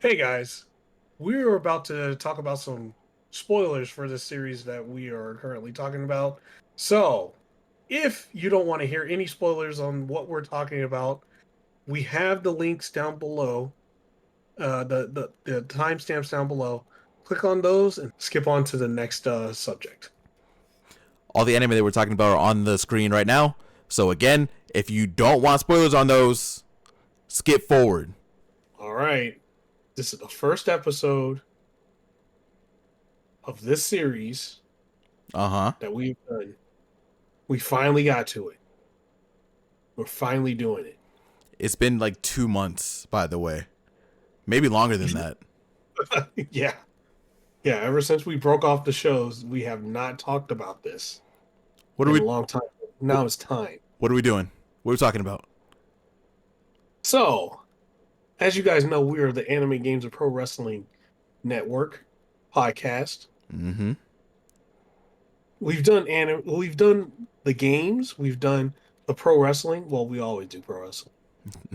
Hey guys, we're about to talk about some spoilers for the series that we are currently talking about. So, if you don't want to hear any spoilers on what we're talking about, we have the links down below, the timestamps down below. Click on those and skip on to the next subject. All the anime that we're talking about are on the screen right now. So again, if you don't want spoilers on those, skip forward. All right, this is the first episode of this series Uh huh. that we've done. We finally got to it. We're finally doing It's been like 2 months, by the way. Maybe longer than that. it. Yeah. Yeah, ever since we broke off the shows, we have not talked about this What are in a we? long time. What, Now it's time. what are we doing? What are we talking about? So, as you guys know, we are the Anime Games of Pro Wrestling Network podcast. Mm-hmm. We've done the games, we've done the pro wrestling. Well, we always do pro wrestling,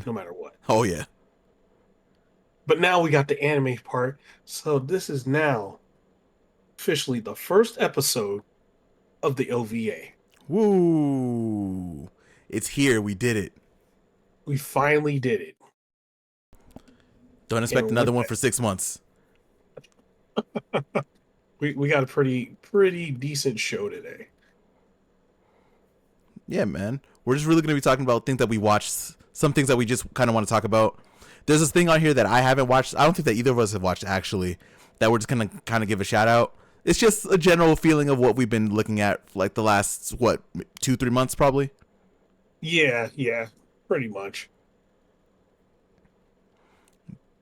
no matter what. Oh yeah. But now we got the anime part. So this is now officially the first episode of the OVA. Woo! It's here. We did it. We finally did it. Don't expect And another with one for 6 months. we got a pretty decent show today. Yeah, man. We're just really gonna be talking about things that we watched. Some things that we just kind of want to talk about. There's this thing on here that I haven't watched. I don't think that either of us have watched actually. That we're just gonna kind of give a shout out. It's just a general feeling of what we've been looking at for like the last 2-3 months probably. Yeah, pretty much.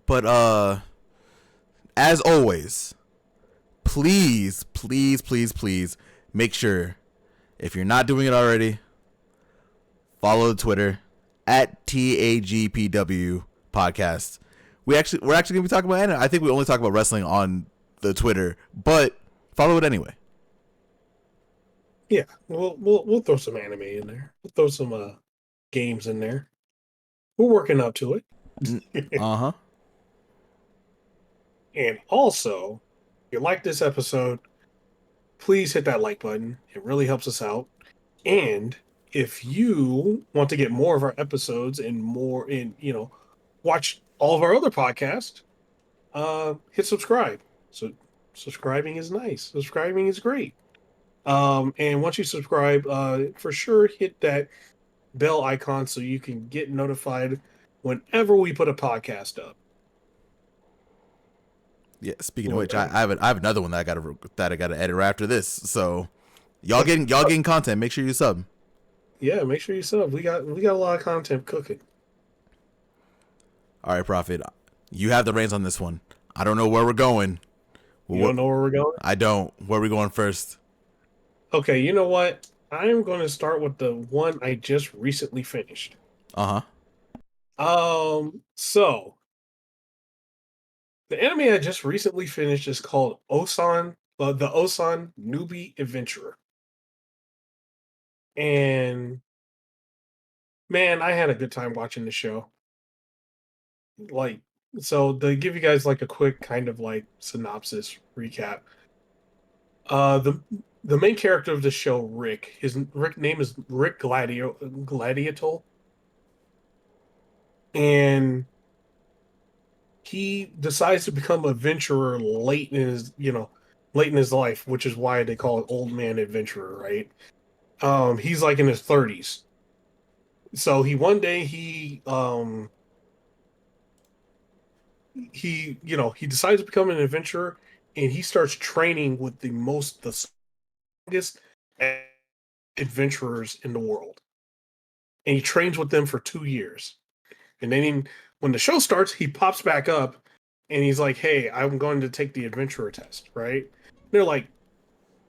But as always, please make sure if you're not doing it already, follow the Twitter at tagpwpodcast. We're actually gonna be talking about anime. I think we only talk about wrestling on the Twitter, but follow it anyway. Yeah, we'll throw some anime in there. We'll throw some games in there. We're working up to it. Uh huh. And also, if you like this episode, please hit that like button. It really helps us out. And if you want to get more of our episodes and more watch all of our other podcasts, hit subscribe. So subscribing is nice. Subscribing is great. And once you subscribe, for sure hit that bell icon so you can get notified whenever we put a podcast up. Yeah. Speaking of Well, which, I have another one that I gotta edit right after this. So y'all getting content. Make sure you sub. yeah, make sure you sub. We got a lot of content cooking. All right, Profit. You have the reins on this one. I don't know where we're going. You don't know where we're going? I don't. Where are we going first? Okay, you know what? I'm going to start with the one I just recently finished. Uh huh. So the anime I just recently finished is called the Osan Newbie Adventurer. And man, I had a good time watching the show. Like, so to give you guys like a quick kind of like synopsis recap. The main character of the show, Rick name is Rick Gladiator, and he decides to become an adventurer late in his life, which is why they call it old man adventurer, right? He's like in his 30s. So he one day he decides to become an adventurer, and he starts training with the strongest adventurers in the world. And he trains with them for 2 years. And then when the show starts, he pops back up and he's like, "Hey, I'm going to take the adventurer test," right? They're like,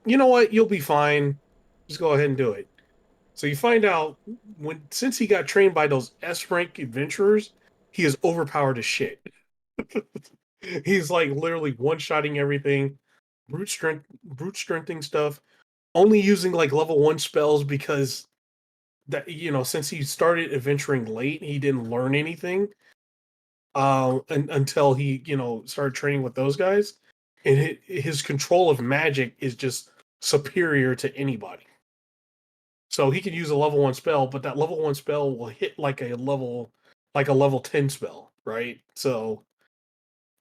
"You know what? You'll be fine. Just go ahead and do it." So you find out since he got trained by those S rank adventurers, he is overpowered as shit. He's like literally one-shotting everything, brute strengthing stuff, only using like level 1 spells because that since he started adventuring late, he didn't learn anything. until he, started training with those guys, and his control of magic is just superior to anybody. So he can use a level 1 spell, but that level 1 spell will hit like a level 10 spell, right? So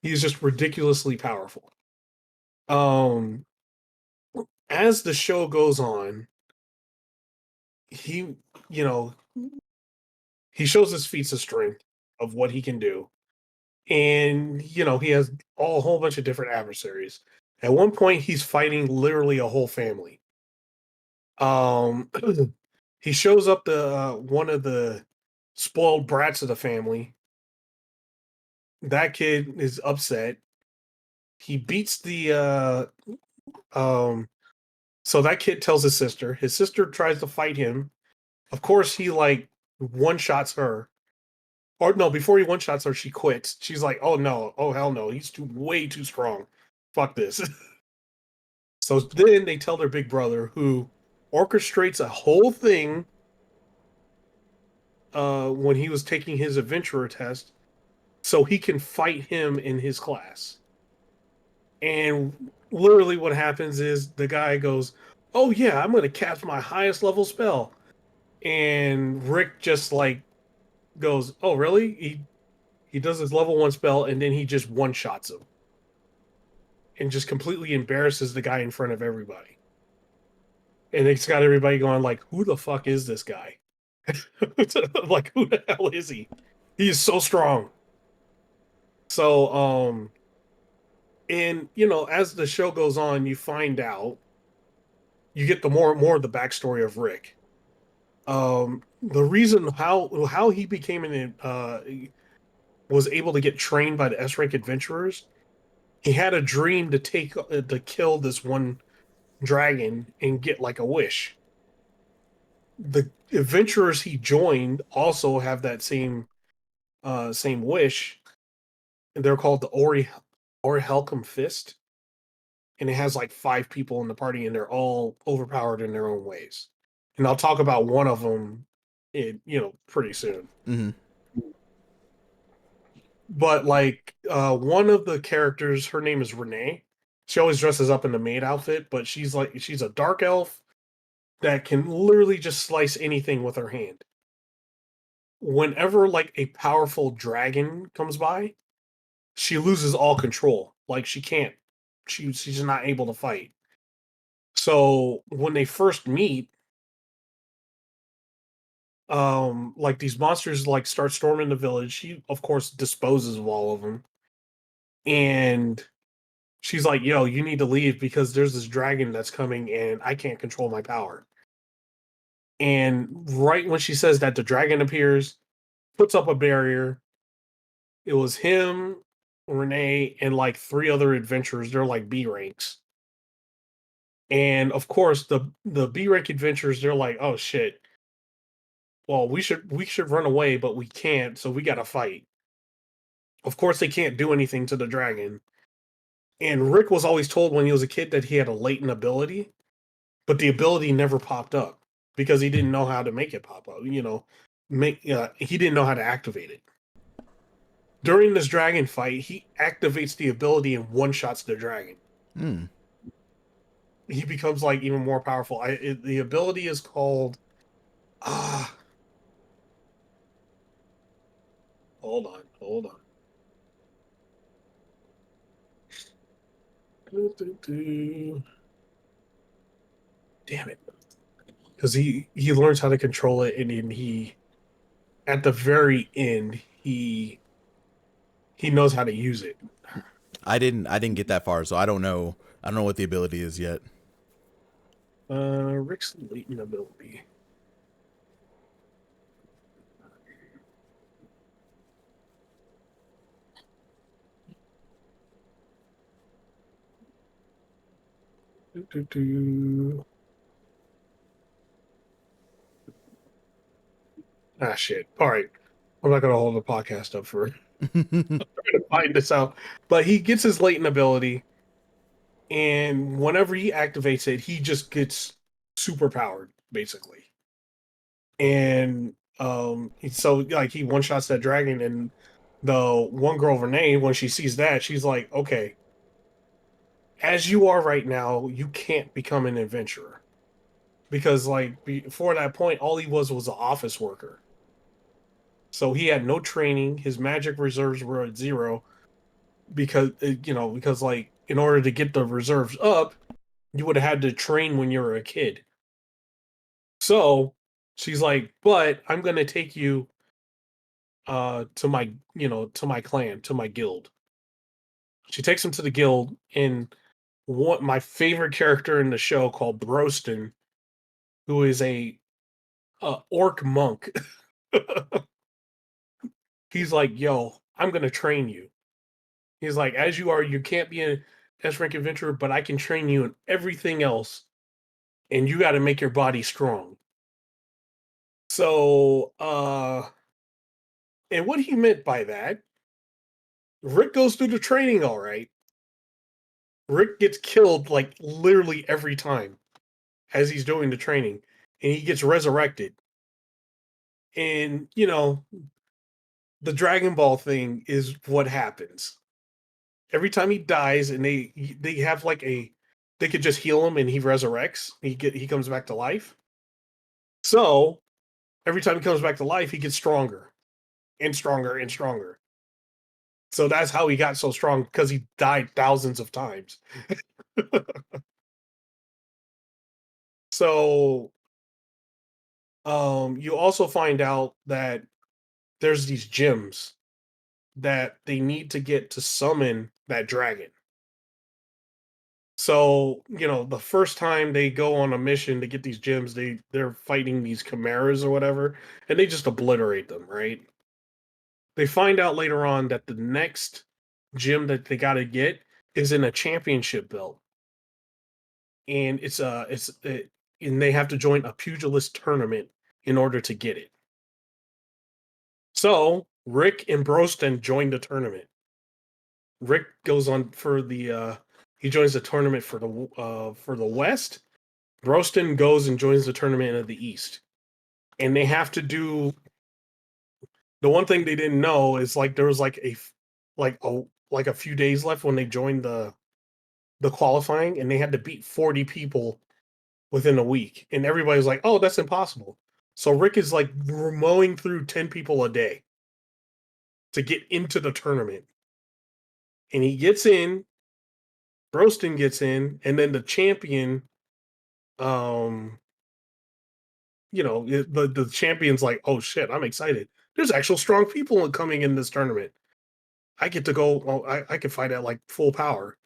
he's just ridiculously powerful. Um, as the show goes on, he, you know, he shows his feats of strength of what he can do. And, he has a whole bunch of different adversaries. At one point, he's fighting literally a whole family. Um, he shows up to one of the spoiled brats of the family. That kid is upset. He beats the so that kid tells his sister. His sister tries to fight him. Of course, he like one shots her. Or no, before he one shots her, she quits. She's like, "Oh no, oh hell no, he's way too strong. Fuck this." So then they tell their big brother, who orchestrates a whole thing when he was taking his adventurer test, so he can fight him in his class. And literally, what happens is the guy goes, "Oh yeah, I'm going to cast my highest level spell," and Rick just like goes, "Oh really?" He does his level 1 spell, and then he just one shots him, and just completely embarrasses the guy in front of everybody. And it's got everybody going like, "Who the fuck is this guy?" Like, who the hell is he? He is so strong. So, and as the show goes on, you find out, you get the more of the backstory of Rick. The reason how he became an was able to get trained by the S rank adventurers. He had a dream to kill this one dragon and get like a wish. The adventurers he joined also have that same wish, and they're called the Orihelcom Fist, and it has like 5 people in the party, and they're all overpowered in their own ways. And I'll talk about one of them, pretty soon. Mm-hmm. But like one of the characters, her name is Renee. She always dresses up in the maid outfit, but she's a dark elf that can literally just slice anything with her hand. Whenever like a powerful dragon comes by, she loses all control. Like she can't. She's not able to fight. So when they first meet, like these monsters like start storming the village. She of course disposes of all of them. And she's like, "Yo, you need to leave because there's this dragon that's coming and I can't control my power." And right when she says that, the dragon appears, puts up a barrier. It was him, Renee, and like 3 other adventurers. They're like B ranks. And of course, the B rank adventurers, they're like, "Oh shit. Well, we should run away, but we can't, so we gotta fight." Of course, they can't do anything to the dragon. And Rick was always told when he was a kid that he had a latent ability, but the ability never popped up because he didn't know how to make it pop up. He didn't know how to activate it. During this dragon fight, he activates the ability and one shots the dragon. Mm. He becomes like even more powerful. The ability is called. Ah, hold on. Damn it! Because he learns how to control it, and then he at the very end he knows how to use it. I didn't get that far, so I don't know what the ability is yet. Rick's latent ability. Ah, shit. All right. I'm not going to hold the podcast up for trying to find this out. But he gets his latent ability, and whenever he activates it, he just gets super powered, basically. And so like he one shots that dragon, and The one girl, Renee, when she sees that, she's like, okay, as you are right now, you can't become an adventurer. Because, like, before that point, all he was an office worker. So he had no training. His magic reserves were at zero because, because, like, in order to get the reserves up, you would have had to train when you were a kid. So she's like, but I'm going to take you to my clan, to my guild. She takes him to the guild, and what my favorite character in the show called Broston, who is a orc monk. He's like, yo, I'm gonna train you. He's like, as you are, you can't be an S rank adventurer, but I can train you in everything else, and you got to make your body strong. So, and what he meant by that, Rick goes through the training all right. Rick gets killed like literally every time as he's doing the training, and he gets resurrected. And the Dragon Ball thing is what happens every time he dies, and they have like they could just heal him and he resurrects. He comes back to life. So every time he comes back to life, he gets stronger and stronger and stronger. So that's how he got so strong, because he died thousands of times. So you also find out that there's these gems that they need to get to summon that dragon. So, the first time they go on a mission to get these gems, they're fighting these chimeras or whatever, and they just obliterate them, right? They find out later on that the next gem that they got to get is in a championship belt, and and they have to join a pugilist tournament in order to get it. So Rick and Broston join the tournament. Rick goes on for the he joins the tournament for the West. Broston goes and joins the tournament of the East. And they have to do the one thing they didn't know is, like, there was like a few days left when they joined the qualifying, and they had to beat 40 people within a week. And everybody was like, "Oh, that's impossible." So Rick is like mowing through 10 people a day to get into the tournament. And he gets in, Broston gets in, and then the champion, um, the champion's like, "Oh shit, I'm excited. There's actual strong people coming in this tournament. I get to go. Well, I can fight at like full power."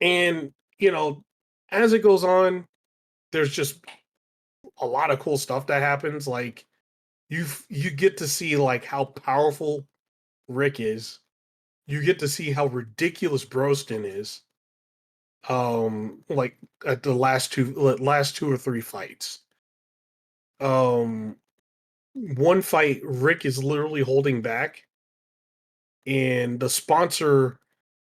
And as it goes on, there's just a lot of cool stuff that happens. Like, you get to see like how powerful Rick is. You get to see how ridiculous Broston is. Like at the last two or three fights. Um, one fight, Rick is literally holding back, and the sponsor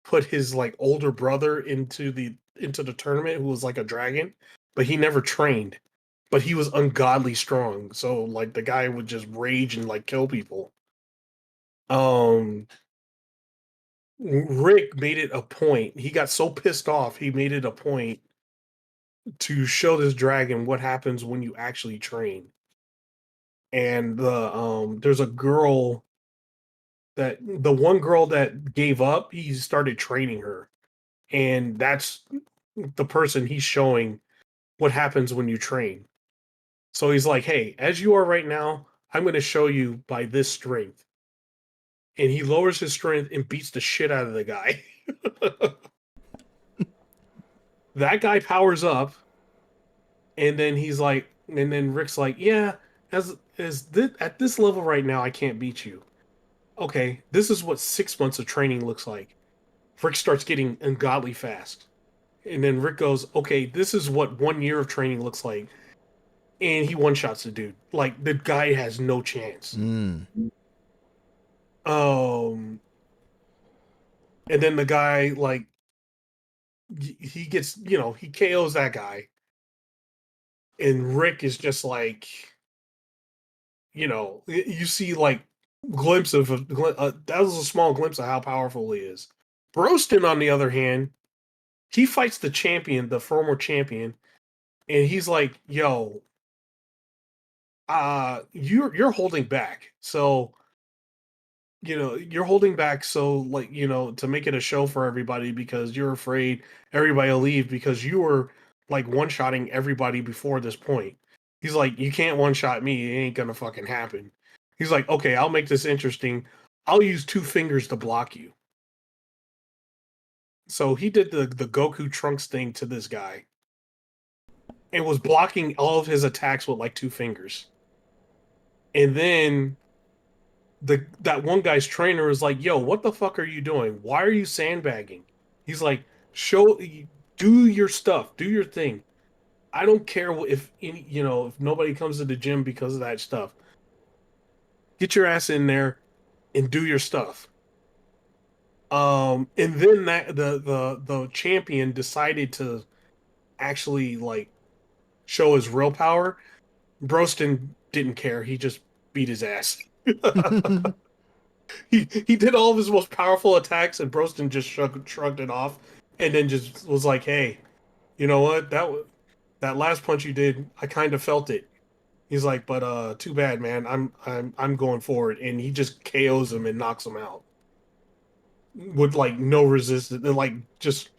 put his like older brother into the tournament, who was like a dragon, but he never trained. But he was ungodly strong, so like the guy would just rage and like kill people. Um, Rick made it a point. He got so pissed off, he made it a point to show this dragon what happens when you actually train. And there's a girl the one girl that gave up, he started training her. And that's the person he's showing what happens when you train. So he's like, "Hey, as you are right now, I'm going to show you by this strength." And he lowers his strength and beats the shit out of the guy. That guy powers up, and then Rick's like, "Yeah, at this level right now, I can't beat you." Okay, this is what 6 months of training looks like. Rick starts getting ungodly fast. And then Rick goes, "Okay, this is what 1 year of training looks like." And he one shots the dude. Like, the guy has no chance. Mm. Um, and then the guy, like, he gets, he KOs that guy. And Rick is just like, you see like glimpse of that was a small glimpse of how powerful he is. Broston, on the other hand, he fights the champion, the former champion, and he's like, "Yo, you're holding back. So, you're holding back so like, to make it a show for everybody because you're afraid everybody will leave because you were like one-shotting everybody before this point." He's like, "You can't one-shot me. It ain't gonna fucking happen." He's like, "Okay, I'll make this interesting. I'll use two fingers to block you." So he did the Goku Trunks thing to this guy and was blocking all of his attacks with like two fingers. And then that one guy's trainer is like, "Yo, what the fuck are you doing? Why are you sandbagging?" He's like, do your stuff, do your thing. I don't care if nobody comes to the gym because of that stuff. Get your ass in there and do your stuff." And then that the champion decided to actually like show his real power. Broston didn't care. He just beat his ass. He did all of his most powerful attacks, and Broston just shrugged it off, and then just was like, "Hey, you know what? That last punch you did, I kind of felt it." He's like, "But too bad, man. I'm going forward," and he just KOs him and knocks him out with like no resistance, like just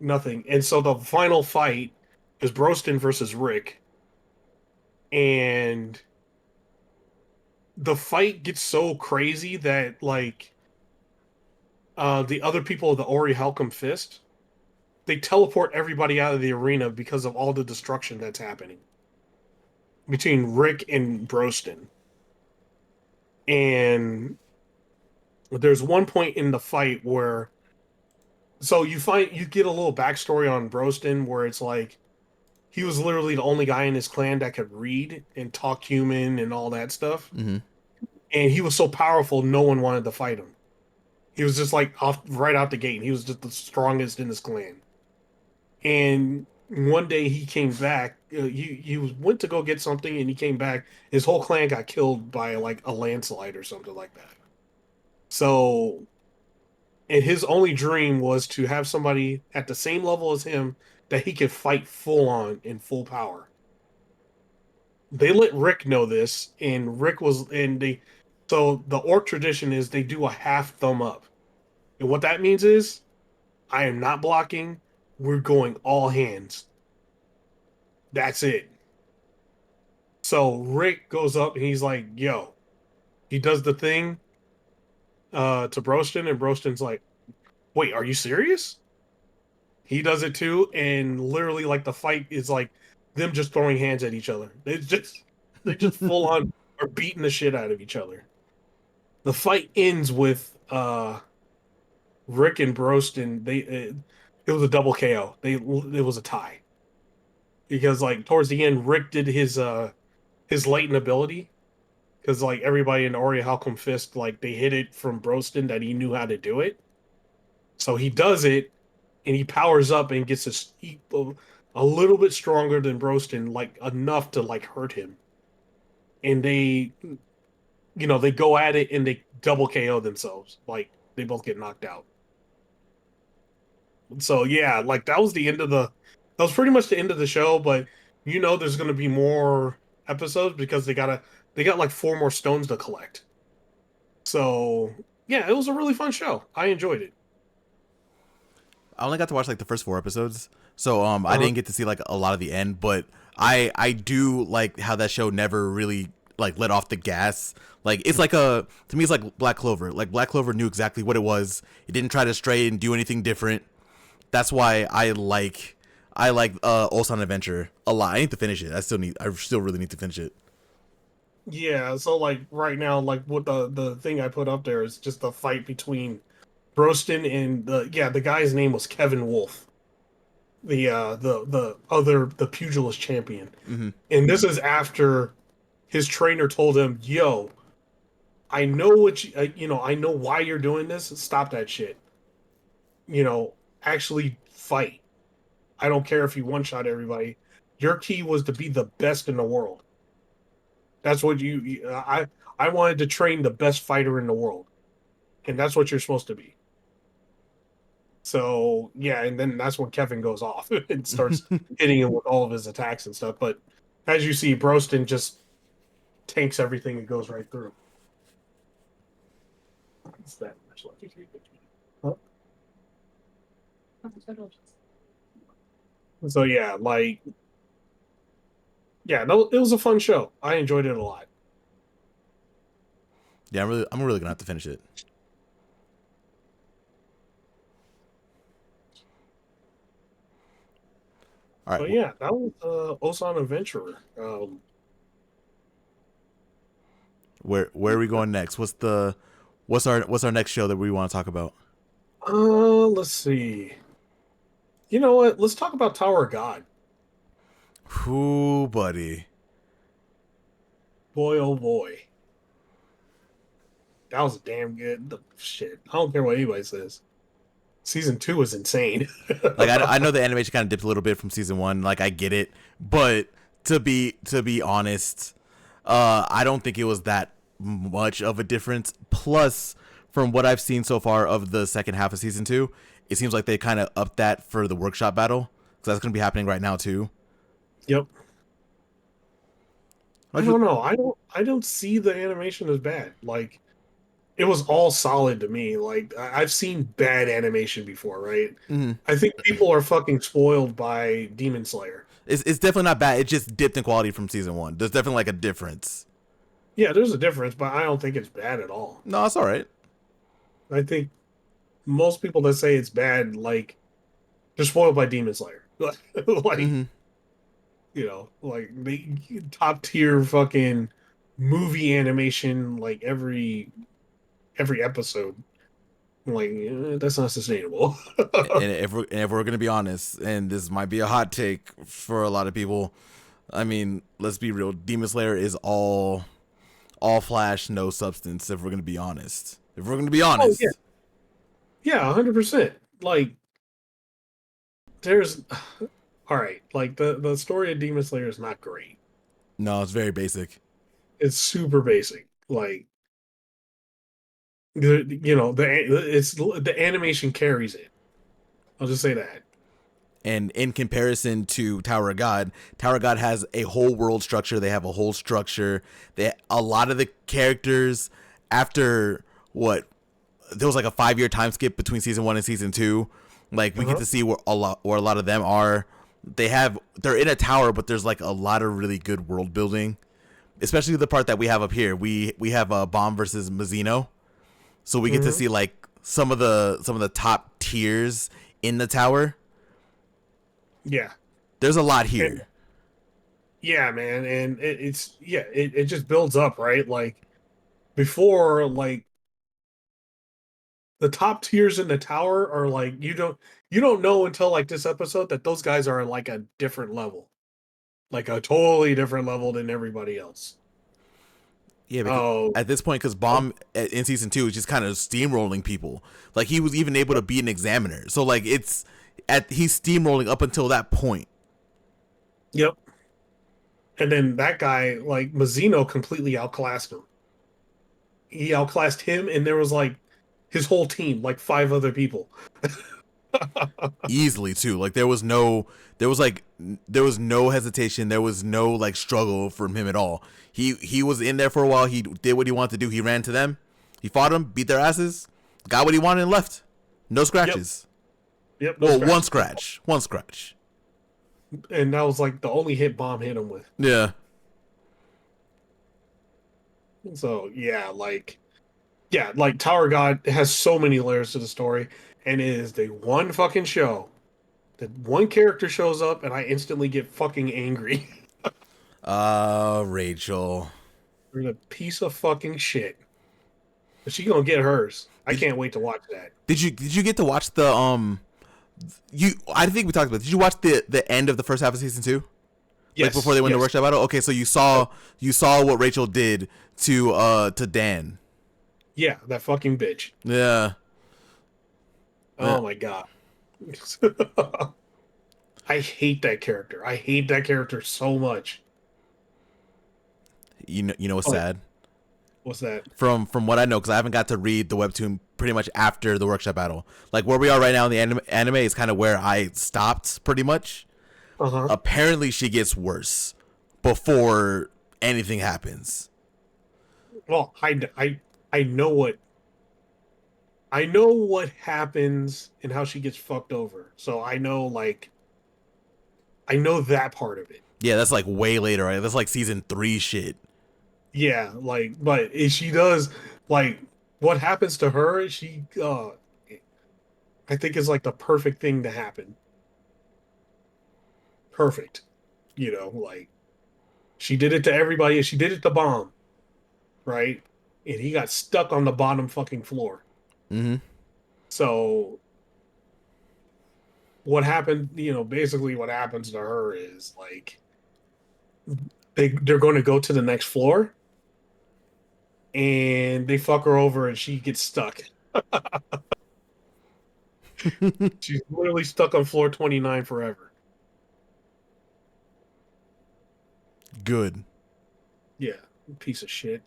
nothing. And so the final fight is Broston versus Rick, and the fight gets so crazy that like the other people of the Ori Halcom Fist, they teleport everybody out of the arena because of all the destruction that's happening between Rick and Broston. And there's one point in the fight where you get a little backstory on Broston where it's like he was literally the only guy in his clan that could read and talk human and all that stuff. Hmm. And he was so powerful, no one wanted to fight him. He was just like off right out the gate. He was just the strongest in his clan. And one day he came back. Went to go get something, and he came back. His whole clan got killed by like a landslide or something like that. So, and his only dream was to have somebody at the same level as him that he could fight full on in full power. They let Rick know this, and Rick was and they. So the orc tradition is they do a half thumb up, and what that means is I am not blocking. We're going all hands. That's it. So Rick goes up and he's like, "Yo." He does the thing to Broston, and Broston's like, "Wait, are you serious?" He does it too, and literally like the fight is like them just throwing hands at each other. They just full on are beating the shit out of each other. The fight ends with Rick and Broston. It was a double KO. It was a tie because like towards the end, Rick did his latent ability because like everybody in Ori Halcom Fist, like they hit it from Broston that he knew how to do it. So he does it, and he powers up and gets a little bit stronger than Broston, like enough to like hurt him. And they go at it and they double KO themselves. Like they both get knocked out. So yeah, like that was pretty much the end of the show. But there's gonna be more episodes because they got like four more stones to collect. So yeah, it was a really fun show. I enjoyed it. I only got to watch like the first 4 episodes, so I Uh-huh. didn't get to see like a lot of the end. But I do like how that show never really like let off the gas. Like it's like a to me it's like Black Clover. Like Black Clover knew exactly what it was. It didn't try to stray and do anything different. That's why I like Ulsan Adventure a lot. I need to finish it. I still really need to finish it. Yeah, so like right now, like what the thing I put up there is just the fight between Broston and the guy's name was Kevin Wolf, the pugilist champion. Hmm. And this is after his trainer told him, "Yo, I know what I know why you're doing this. Stop that shit. You know, actually fight. I don't care if you one shot everybody. Your key was to be the best in the world." That's what I wanted to train the best fighter in the world, and that's what you're supposed to be. So yeah, and then that's when Kevin goes off and starts hitting him with all of his attacks and stuff. But as you see, Broston just tanks everything and goes right through. What's that? Huh? So yeah, like yeah, no, it was a fun show. I enjoyed it a lot. Yeah, I'm really gonna have to finish it. All right, But yeah, that was Osan Adventurer. where are we going next? What's our next show that we want to talk about? Let's see. You know what? Let's talk about Tower of God. Ooh, buddy. Boy, oh boy, that was damn good. Shit, I don't care what anybody says. Season 2 is insane. Like I know the animation kind of dipped a little bit from season one. Like I get it, but to be honest, I don't think it was that much of a difference. Plus, from what I've seen so far of the second half of season 2, it seems like they kind of upped that for the workshop battle because that's going to be happening right now too. Yep. I don't know. I don't see the animation as bad. Like it was all solid to me. Like I've seen bad animation before, right? Mm-hmm. I think people are fucking spoiled by Demon Slayer. It's definitely not bad. It just dipped in quality from season one. There's definitely like a difference. Yeah, there's a difference, but I don't think it's bad at all. No, it's all right. I think most people that say it's bad, like they're spoiled by Demon Slayer. Like, Mm-hmm. like the top tier fucking movie animation, like every episode. Like that's not sustainable. And if we're gonna be honest, and this might be a hot take for a lot of people, I mean, let's be real. Demon Slayer is all flash, no substance. If we're gonna be honest, Oh yeah, yeah, 100%. Like there's all right. Like the story of Demon Slayer is not great. no, it's very basic. It's super basic. Like the animation carries it. I'll just say that. And in comparison to Tower of God, Tower of God has a whole world structure. They have a whole structure. A lot of the characters after what there was like a 5 year time skip between season one and season two. Like we get Uh-huh. to see where a lot of them are. They're in a tower, but there's like a lot of really good world building, especially the part that we have up here. We have a Bomb versus Mazzino, so we get to Hmm. see like some of the top tiers in the tower. Yeah. There's a lot And here. yeah, man, and it just builds up, right? Like before, like the top tiers in the tower are like you don't know until like this episode that those guys are in like a different level, like a totally different level than everybody else. Yeah, because Oh, at this point, because oh, Bomb in season two is just kind of steamrolling people. Like he was even able to be an examiner. So like he's steamrolling up until that point. yep. And then that guy, like Mazzino, completely outclassed him. He outclassed him, and there was like his whole team, like five other people. Easily too. Like there was no hesitation. There was no like struggle from him at all. He was in there for a while. He did what he wanted to do. He ran to them. He fought them, beat their asses, got what he wanted and left. No Yep, scratches. yep, no Well, one scratches. scratch. One scratch. And that was like the only hit Bomb hit him with. Yeah. So yeah, like Tower God has so many layers to the story, and it is the one fucking show that one character shows up, and I instantly get fucking angry. Rachel. There's a piece of fucking shit, but she gonna get hers. I Did can't wait to watch that. did you get to watch the you I think we talked about it. Did you watch the end of the first half of season two? Like before Yes, they went to yes, workshop battle? Okay, so you yep, saw what Rachel did to Dan. yeah, that fucking bitch. Yeah. Yeah. Oh my god. I hate that character. I hate that character so much. You know what's Oh, sad? what's that? From what I know, because I haven't got to read the webtoon pretty much after the workshop battle. Like where we are right now in the anime is kind of where I stopped pretty much. Uh-huh. Apparently, she gets worse before anything happens. Well, I know what happens and how she gets fucked over. So I know that part of it. Yeah, that's like way later, right? That's like season 3 shit. Yeah, but if she does like what happens to her, I think is like the perfect thing to happen. Perfect. Like she did it to everybody. She did it to Bomb, right? And he got stuck on the bottom fucking floor. Mm-hmm. So what happened, basically what happens to her is like they're going to go to the next floor and they fuck her over and she gets stuck. She's literally stuck on floor 29 forever. Good. Yeah, piece of shit.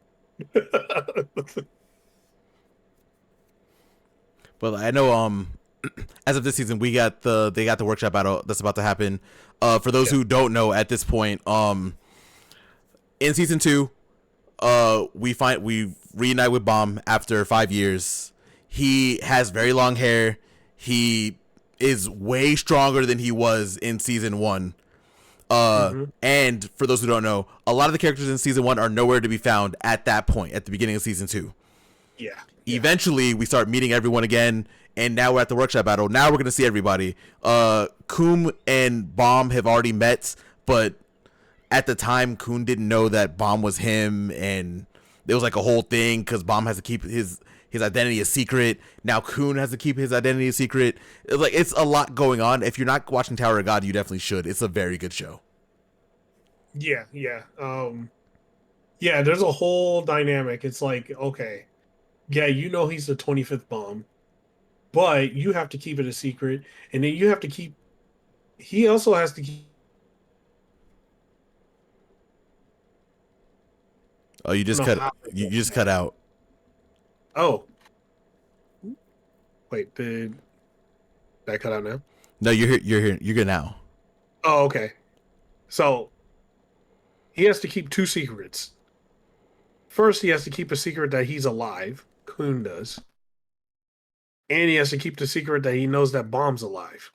But I know as of this season they got the workshop battle that's about to happen. For those Yeah. who don't know at this point, in season 2, we reunite with Bomb after 5 years. He has very long hair. He is way stronger than he was in season 1. Hmm. And for those who don't know, a lot of the characters in season 1 are nowhere to be found at that point at the beginning of season 2. Yeah. Yeah. Eventually we start meeting everyone again, and now we're at the workshop battle. Now we're gonna see everybody. Coom and Bomb have already met, but at the time Coon didn't know that Bomb was him, and there was like a whole thing because Bomb has to keep his identity a secret. Now Coon has to keep his identity a secret. It's a lot going on. If you're not watching Tower of God, you definitely should. It's a very good show. Yeah. Yeah. Yeah, there's a whole dynamic. It's like, okay, yeah, he's the 25th bomb, but you have to keep it a secret, and then he also has to keep. Oh, you I don't just know cut how. you just cut out. Oh, wait, did that cut out now? No, you're here. You're here. You're good now. Oh, okay. So he has to keep two secrets. First, he has to keep a secret that he's alive. Kun does, and he has to keep the secret that he knows that Bomb's alive.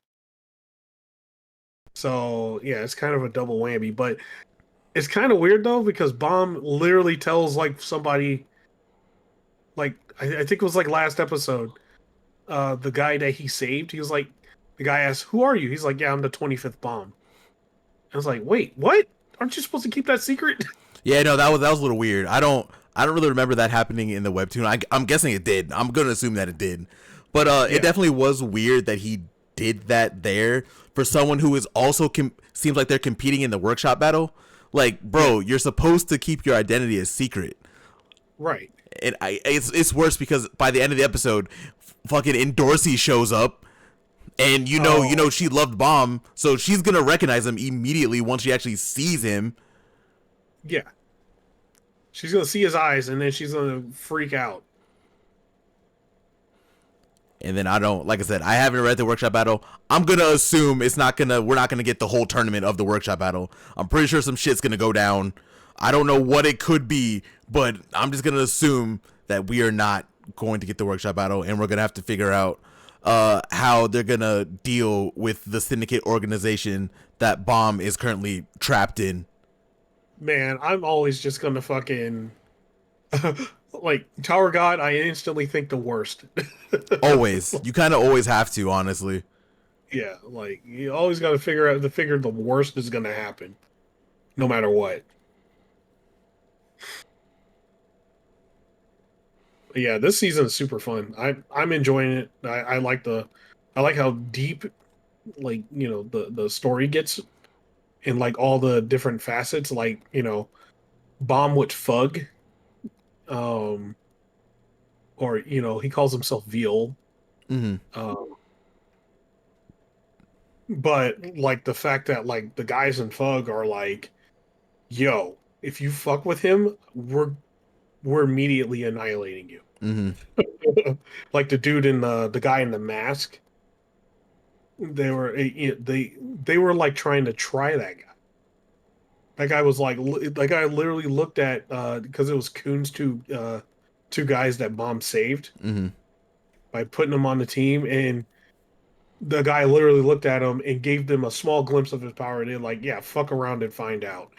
So yeah, it's kind of a double whammy, but it's kind of weird though because Bomb literally tells like somebody, like I think it was like last episode, the guy that he saved, he was like, the guy asked, "Who are you?" He's like, "Yeah, I'm the 25th bomb." I was like, "Wait, what? Aren't you supposed to keep that secret?" Yeah, no, that was a little weird. I don't really remember that happening in the webtoon. I'm guessing it did. I'm gonna assume that it did, but it Yeah, definitely was weird that he did that there for someone who is also seems like they're competing in the workshop battle. Like, yeah, bro, you're supposed to keep your identity a secret. right. And it's worse because by the end of the episode, fucking Endorsi shows up, and Oh, she loved Bomb, so she's gonna recognize him immediately once she actually sees him. yeah. She's gonna see his eyes, and then she's gonna freak out. And then I don't, like I said, I haven't read the workshop battle. I'm gonna assume we're not gonna get the whole tournament of the workshop battle. I'm pretty sure some shit's gonna go down. I don't know what it could be, but I'm just gonna assume that we are not going to get the workshop battle, and we're gonna have to figure out how they're gonna deal with the syndicate organization that Bomb is currently trapped in. Man, I'm always just gonna fucking like Tower God. I instantly think the worst. Always, you kind of always have to, honestly. Yeah, like you always got to figure the worst is gonna happen, no matter what. But yeah, this season is super fun. I'm enjoying it. I like how deep like the story gets in like all the different facets. Like Bomb with Fug, um, or he calls himself Veal. Hmm. Um, but like the fact that like the guys in Fug are like, yo. if you fuck with him, we're immediately annihilating you. Mm-hmm. Like the dude in the guy in the mask, they were like trying to try that guy. That guy was like that guy literally looked at because it was Coon's two guys that Bomb saved Mm-hmm. by putting them on the team, and the guy literally looked at him and gave them a small glimpse of his power, and they're like, "Yeah, fuck around and find out."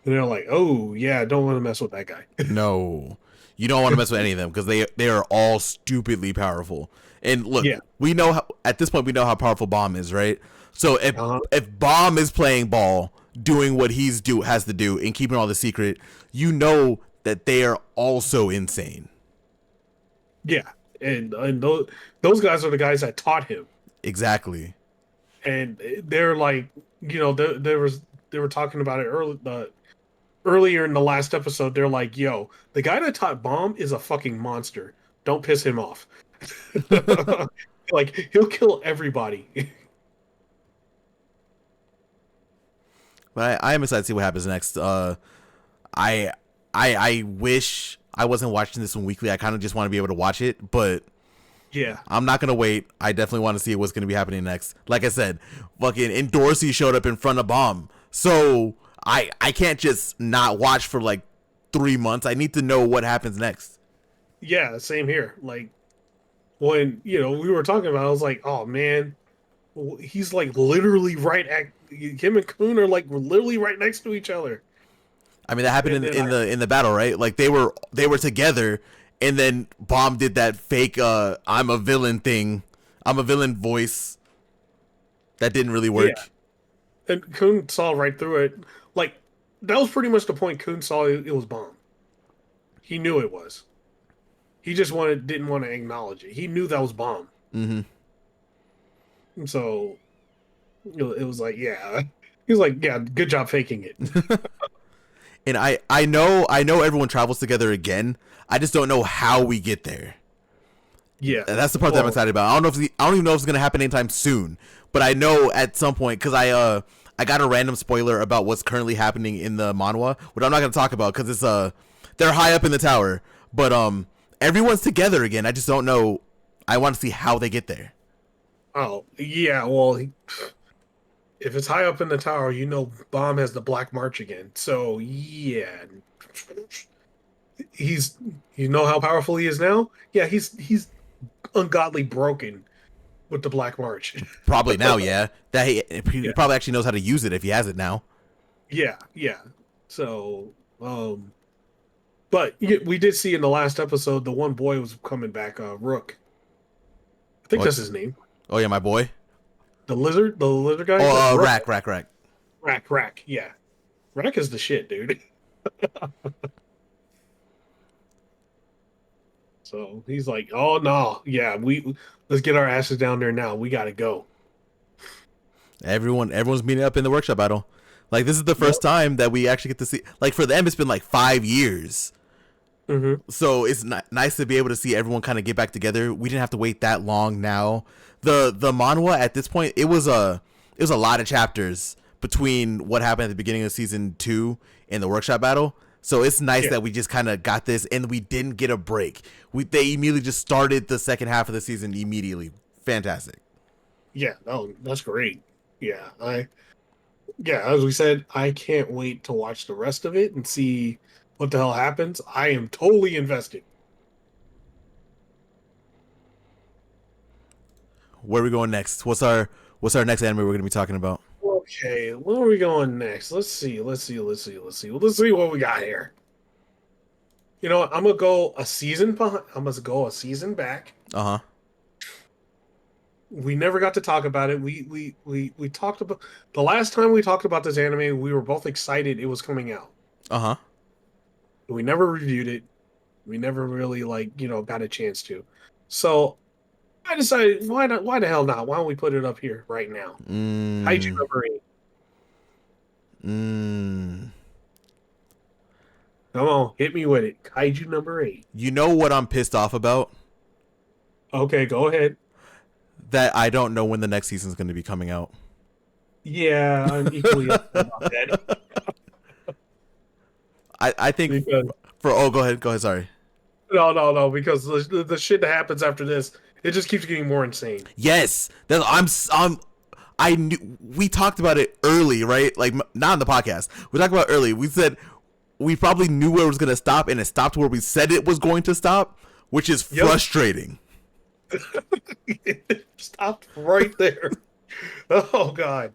And they're like, "Oh yeah, don't want to mess with that guy." No, you don't want to mess with any of them because they are all stupidly powerful. And look, Yeah. we know how, at this point we know how powerful Bomb is, right? So Uh-huh. if Bomb is playing ball, doing what has to do, and keeping all the secret, you know that they are also insane. Yeah, and those guys are the guys that taught him, Exactly. and they're like, they were talking about it earlier in the last episode. They're like, "Yo, the guy that taught Bomb is a fucking monster. Don't piss him off. Like he'll kill everybody." But I am excited to see what happens next. I I wish I wasn't watching this one weekly. I kind of just want to be able to watch it, but Yeah, I'm not gonna wait. I definitely want to see what's gonna be happening next. Like I said, fucking Endorsey showed up in front of Bomb, so I can't just not watch for like 3 months. I need to know what happens next. yeah, same here. Like when we were talking about, it, I was like, "Oh man, he's like literally right at him and Coon are like literally right next to each other." I mean that happened And then in the battle, right? Like they were together, and then Bomb did that fake I'm a villain thing. I'm a villain voice that didn't really yeah, work. and Coon saw right through it. Like that was pretty much the point. Coon saw it was Bomb. He knew it was. He just didn't want to acknowledge it. He knew that was Bomb. Mm-hmm. So it was like, yeah. He was like, yeah, good job faking it. And I know everyone travels together again. I just don't know how we get there. Yeah. And that's the part that I'm Well, excited about. I don't even know if it's gonna happen anytime soon, but I know at some point because I got a random spoiler about what's currently happening in the manhwa, which I'm not gonna talk about because it's they're high up in the tower, but everyone's together again. I just don't know. I want to see how they get there. oh, yeah. Well, if it's high up in the tower, Bomb has the Black March again. So, yeah. He's, how powerful he is now? Yeah, he's ungodly broken with the Black March. Probably now, yeah. That he Yeah. probably actually knows how to use it if he has it now. Yeah, yeah. So, but we did see in the last episode the one boy was coming back, Rook. I think Oh, that's his name. oh yeah, my boy. The lizard guy. Oh, Rook. Rack. Rack. Yeah, Rack is the shit, dude. So he's like, "Oh no, yeah, let's get our asses down there now. We gotta go." Everyone's meeting up in the workshop battle. Like this is the Yep. first time that we actually get to see. Like for them, it's been like 5 years. Mm-hmm. So it's nice to be able to see everyone kind of get back together. We didn't have to wait that long. Now the manhwa at this point it was a lot of chapters between what happened at the beginning of season 2 and the workshop battle. So it's nice Yeah, that we just kind of got this and we didn't get a break. They immediately just started the second half of the season immediately. Fantastic. yeah. No, that's great. Yeah, as we said, I can't wait to watch the rest of it and see what the hell happens. I am totally invested. Where are we going next? What's our next anime we're gonna be talking about? Okay, where are we going next? Let's see what we got here. You know what? I'm gonna go a season behind. I'm gonna go a season back. Uh huh. We never got to talk about it. We talked about the last time we talked about this anime. We were both excited it was coming out. Uh huh. We never reviewed it. We never really got a chance to. So I decided why not? Why the hell not? Why don't we put it up here right now? Kaiju Mm. number 8. Mm. Come on, hit me with it. Kaiju number 8. You know what I'm pissed off about? Okay, go ahead. That I don't know when the next season's going to be coming out. Yeah, I'm equally upset about that. I think Because for go ahead, sorry. no, because the shit that happens after this, it just keeps getting more insane. Yes, I knew we talked about it early, right? Like not on the podcast. We talked about it early. We said we probably knew where it was going to stop, and it stopped where we said it was going to stop, which is Yep. frustrating. It stopped right there. Oh god.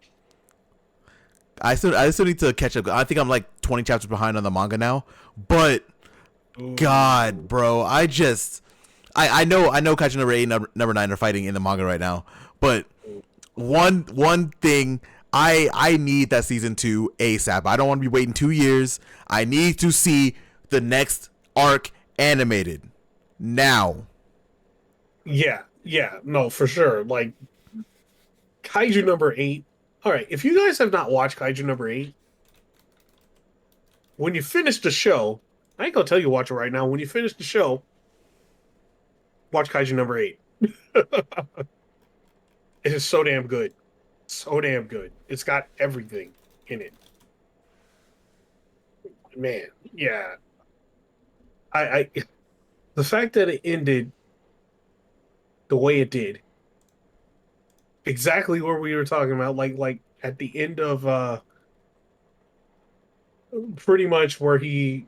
I still need to catch up. I think I'm like 20 chapters behind on the manga now, but Ooh. God, bro, I know Kaiju number 8 and number 9 are fighting in the manga right now, but one thing I need that season 2 ASAP. I don't want to be waiting 2 years. I need to see the next arc animated now. Yeah, no, for sure. Like Kaiju number 8. All right, if you guys have not watched Kaiju number 8, when you finish the show, I ain't gonna tell you to watch it right now. When you finish the show, watch Kaiju number 8. It is so damn good. So damn good. It's got everything in it. Man, yeah. I the fact that it ended the way it did, exactly what we were talking about, like at the end of pretty much where he,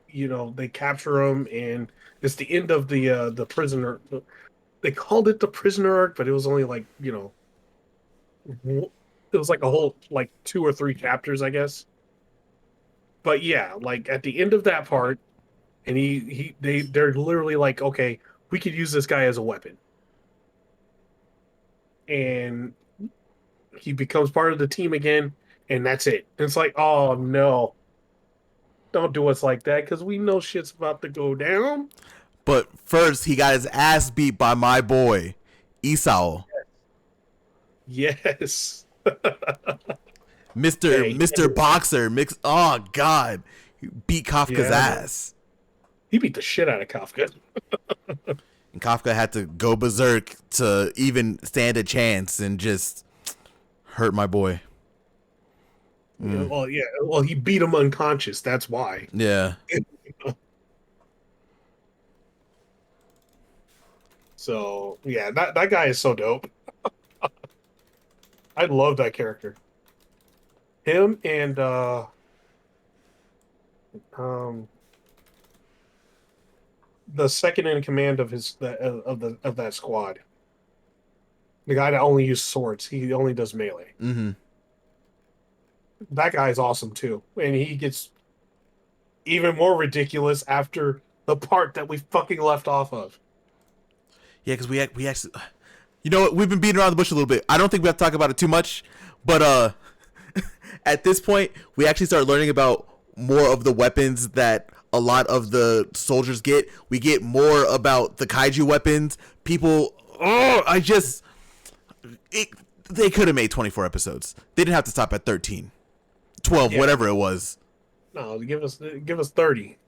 they capture him, and it's the end of the prisoner. They called it the prisoner arc, but it was only like, it was like a whole like 2 or 3 chapters, I guess. But yeah, like at the end of that part, and they're literally like, okay, we could use this guy as a weapon, and he becomes part of the team again, and that's it. And it's like, oh no, don't do us like that, because we know shit's about to go down. But first, he got his ass beat by my boy Isao. Yes. Mr. Boxer mix. Oh God, he beat Kafka's ass. He beat the shit out of Kafka. And Kafka had to go berserk to even stand a chance and just hurt my boy. Well, yeah. Well, he beat him unconscious. That's why. Yeah. So yeah, that guy is so dope. I love that character. Him and um the second in command of that squad. The guy that only uses swords. He only does melee. Mm-hmm. That guy is awesome too, and he gets even more ridiculous after the part that we fucking left off of. Yeah, because we actually, you know what, we've been beating around the bush a little bit. I don't think we have to talk about it too much, but at this point, we actually start learning about more of the weapons that a lot of the soldiers get. We get more about the kaiju weapons. People, they could have made 24 episodes. They didn't have to stop at 13, 12, whatever it was. No, give us 30.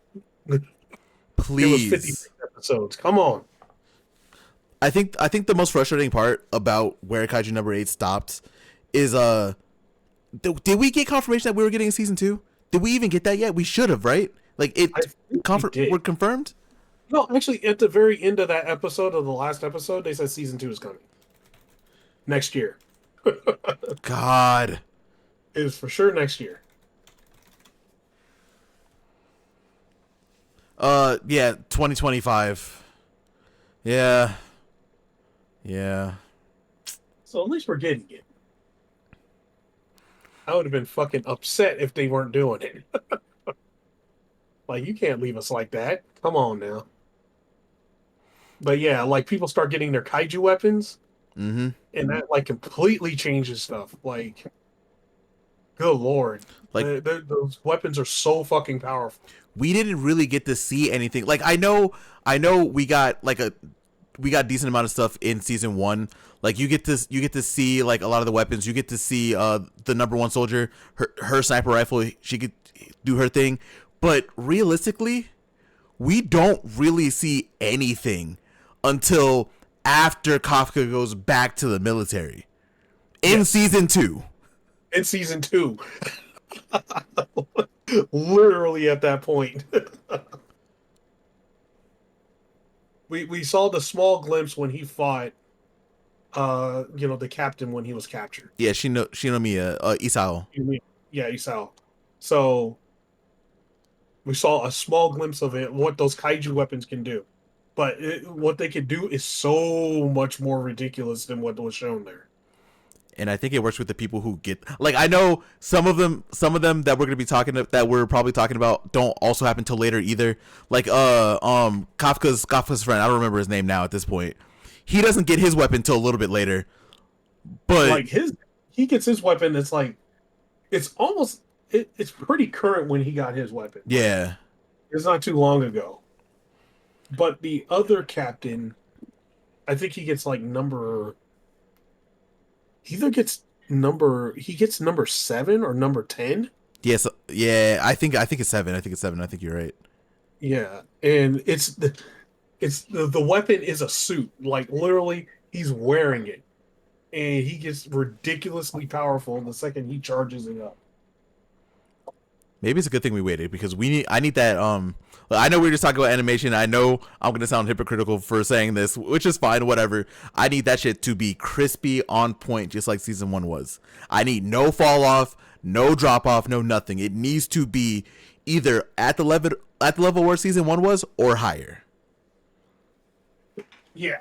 Please. Give us 50 episodes. Come on. I think the most frustrating part about where Kaiju number 8 stopped is did we get confirmation that we were getting a season 2? Did we even get that yet? We should have, right? Like we're confirmed? No, actually at the very end of that episode, of the last episode, they said season 2 is coming. Next year. God. It is for sure next year. Yeah, 2025. Yeah. So at least we're getting it. I would have been fucking upset if they weren't doing it. Like, you can't leave us like that. Come on now. But yeah, like people start getting their kaiju weapons, mm-hmm. and that like completely changes stuff. Like, good lord, like those weapons are so fucking powerful. We didn't really get to see anything. Like I know we got a decent amount of stuff in season 1. Like you get to see like a lot of the weapons. You get to see the number 1 soldier, her sniper rifle. She could do her thing, but realistically, we don't really see anything until after Kafka goes back to the military in season 2. in season 2. Literally at that point. We saw the small glimpse when he fought the captain when he was captured. Yeah, Shinomiya, Isao. Yeah, you saw. So we saw a small glimpse of it, what those kaiju weapons can do. But what they can do is so much more ridiculous than what was shown there. And I think it works with the people who get like I know some of them that we're gonna be talking that we're probably talking about don't also happen till later either. Like Kafka's friend, I don't remember his name now at this point. He doesn't get his weapon till a little bit later. But Like he gets his weapon. It's like it's almost it's pretty current when he got his weapon. Like yeah. it's not too long ago. But the other captain, I think he gets like number either gets number he gets number 7 or number 10. Yes, yeah, I think it's 7. I think it's 7. I think you're right. Yeah, and the weapon is a suit. Like literally, he's wearing it, and he gets ridiculously powerful the second he charges it up. Maybe it's a good thing we waited because I need that I know we were just talking about animation. I know I'm going to sound hypocritical for saying this, which is fine, whatever. I need that shit to be crispy on point just like season 1 was. I need no fall off, no drop off, no nothing. It needs to be either at the level where season 1 was or higher. Yeah.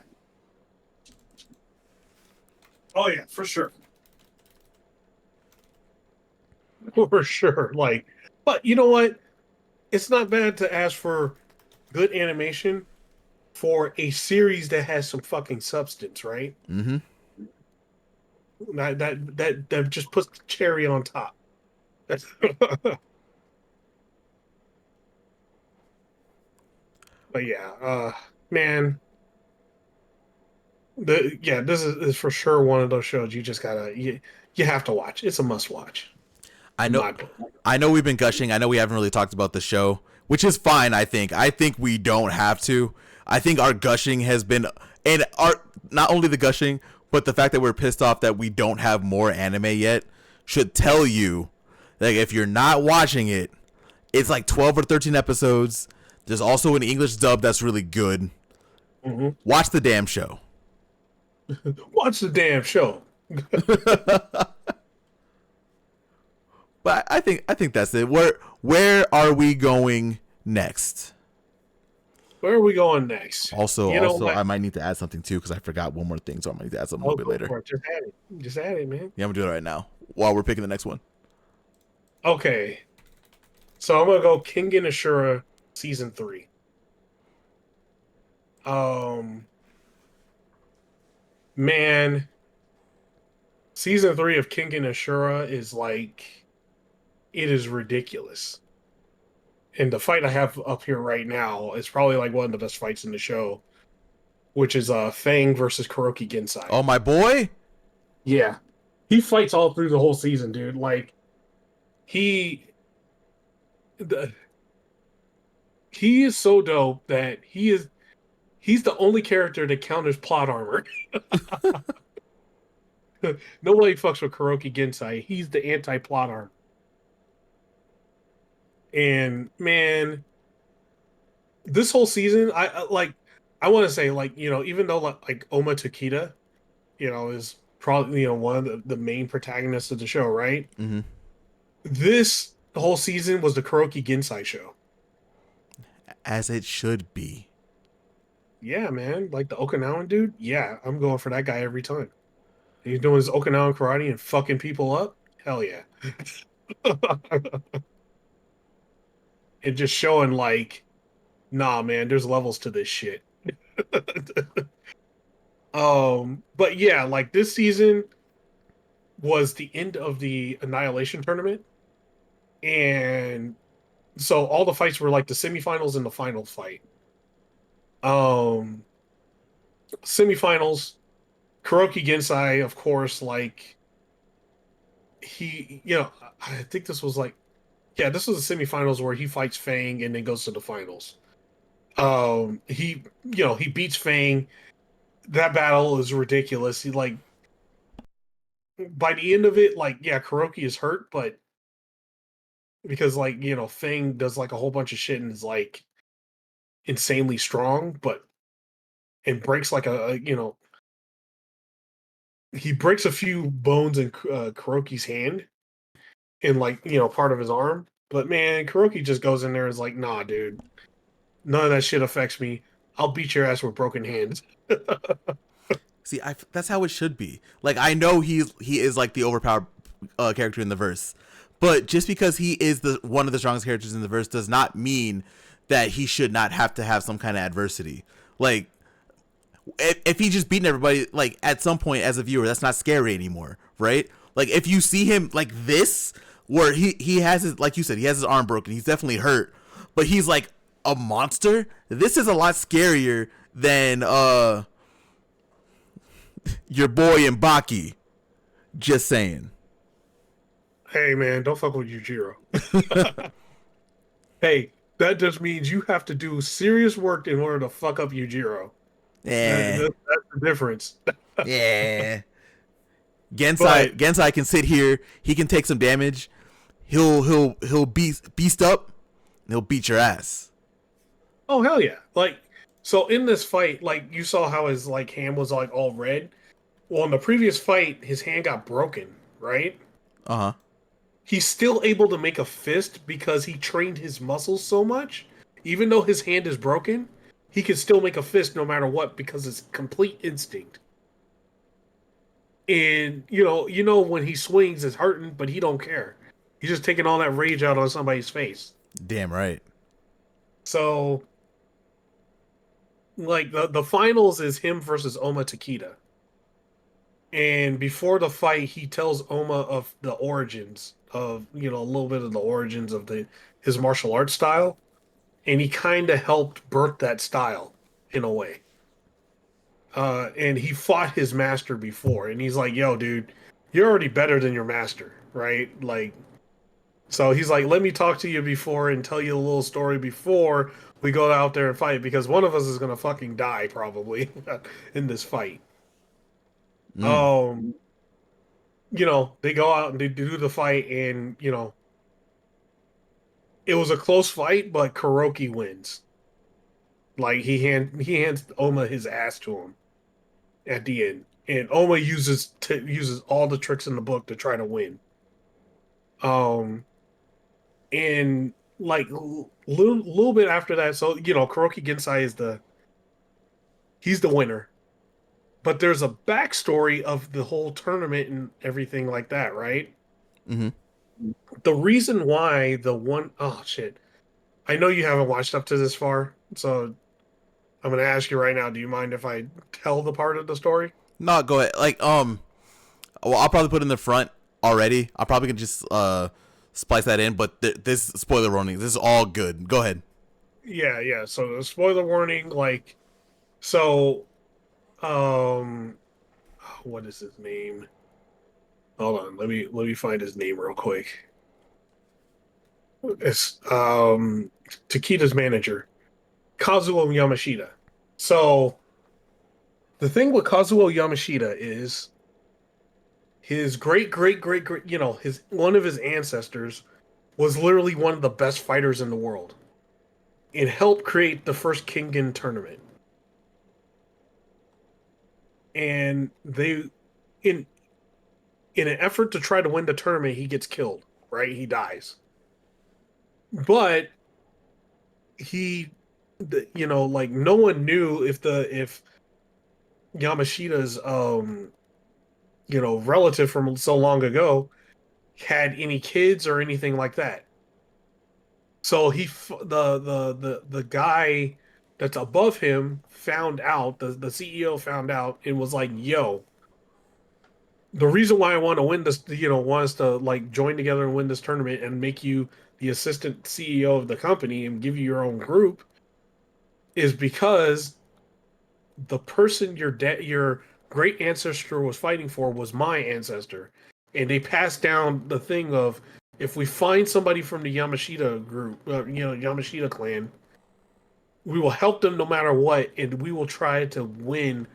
Oh yeah, for sure. For sure. Like, but you know what? It's not bad to ask for good animation for a series that has some fucking substance, right? Mhm. That just puts the cherry on top. But yeah, man, this is for sure one of those shows you just you have to watch. It's a must watch, I in know my book. I know we've been gushing. I know we haven't really talked about the show, which is fine. I think we don't have to. I think our gushing has been, and our not only the gushing, but the fact that we're pissed off that we don't have more anime yet should tell you that if you're not watching it, it's like 12 or 13 episodes. There's also an English dub that's really good. Hmm. Watch the damn show. Watch the damn show. But I think that's it. Where are we going next? Where are we going next? Also, You know also, what? I might need to add something too because I forgot one more thing, so I might need to add something a Oh, little bit go later. for it. Just add it. Just add it, man. Yeah, I'm gonna do it right now while we're picking the next one. Okay, so I'm gonna go King and Ashura season 3. Um, man, season 3 of King and Ashura is like it is ridiculous. And the fight I have up here right now is probably like one of the best fights in the show, which is Fang versus Kuroki Gensai. Oh, my boy. Yeah, he fights all through the whole season, dude. Like he, the, he is so dope that he's the only character that counters plot armor. Nobody fucks with Kuroki Gensai. He's the anti-plot armor. And man, this whole season, I want to say like even though like Oma Takeda, is probably one of the main protagonists of the show, right? Mm-hmm. This whole season was the Kuroki Gensai show. As it should be. Yeah, man, like the Okinawan dude. Yeah, I'm going for that guy every time. He's doing his Okinawan karate and fucking people up. Hell yeah. And just showing like, nah, man, there's levels to this shit. But yeah, like this season was the end of the Annihilation tournament, and so all the fights were like the semifinals and the final fight. Um, Semifinals, Kuroki Gensai, of course, like I think this was like, yeah, this was the semifinals where he fights Fang and then goes to the finals. He beats Fang. That battle is ridiculous. He like by the end of it, like, yeah, Kuroki is hurt, but because like, Fang does like a whole bunch of shit and is like insanely strong, but and breaks like he breaks a few bones in Kuroki's hand and like, part of his arm. But man, Kuroki just goes in there and is like, nah, dude, none of that shit affects me. I'll beat your ass with broken hands. See, that's how it should be. Like, I know he is like the overpowered character in the verse, but just because he is the one of the strongest characters in the verse does not mean that he should not have to have some kind of adversity. Like, if he just beating everybody, like at some point as a viewer, that's not scary anymore, right? Like, if you see him like this, where he has his, like you said, he has his arm broken, he's definitely hurt, but he's like a monster. This is a lot scarier than your boy Mbaki. Just saying. Hey man, don't fuck with Yujiro. Hey, that just means you have to do serious work in order to fuck up Yujiro. Yeah, That's the difference. yeah. But Gensai can sit here. He can take some damage. He'll beast up. And he'll beat your ass. oh hell yeah! Like, so in this fight, like you saw how his like hand was like all red. Well, in the previous fight, his hand got broken, right? Uh huh. He's still able to make a fist because he trained his muscles so much. Even though his hand is broken, he can still make a fist no matter what because it's complete instinct. And when he swings, it's hurting, but he don't care. He's just taking all that rage out on somebody's face. Damn right. So, like the finals is him versus Oma Takeda. And before the fight, he tells Oma of the origins of a little bit of the origins of his martial arts style, and he kind of helped birth that style in a way. And he fought his master before, and he's like, "Yo, dude, you're already better than your master, right?" Like, so he's like, "Let me talk to you before and tell you a little story before we go out there and fight, because one of us is gonna fucking die probably in this fight." Mm. Um, they go out and they do the fight, and it was a close fight, but Kuroki wins. Like he hands Oma his ass to him at the end, and Oma uses all the tricks in the book to try to win. Um, and like little bit after that, so Kuroki Gensai he's the winner. But there's a backstory of the whole tournament and everything like that, right? Mm-hmm. The reason why the one oh shit, I know you haven't watched up to this far, so I'm gonna ask you right now. Do you mind if I tell the part of the story? No, go ahead. Like, well, I'll probably put in the front already. I probably can just splice that in. But this spoiler warning. This is all good. Go ahead. Yeah, yeah. So spoiler warning, like, so, um, what is his name? Hold on, let me find his name real quick. It's Takeda's manager, Kazuo Yamashita. So the thing with Kazuo Yamashita is his great, his one of his ancestors was literally one of the best fighters in the world and helped create the first Kingen tournament. And they, in in an effort to try to win the tournament, he gets killed. Right, he dies. But he, like no one knew if Yamashita's relative from so long ago had any kids or anything like that. So the guy that's above him found out, the CEO found out and was like, "Yo, the reason why I want to win this, want us to like join together and win this tournament and make you the assistant CEO of the company and give you your own group is because the person your great ancestor was fighting for was my ancestor, and they passed down the thing of if we find somebody from the Yamashita group, Yamashita clan, we will help them no matter what, and we will try to win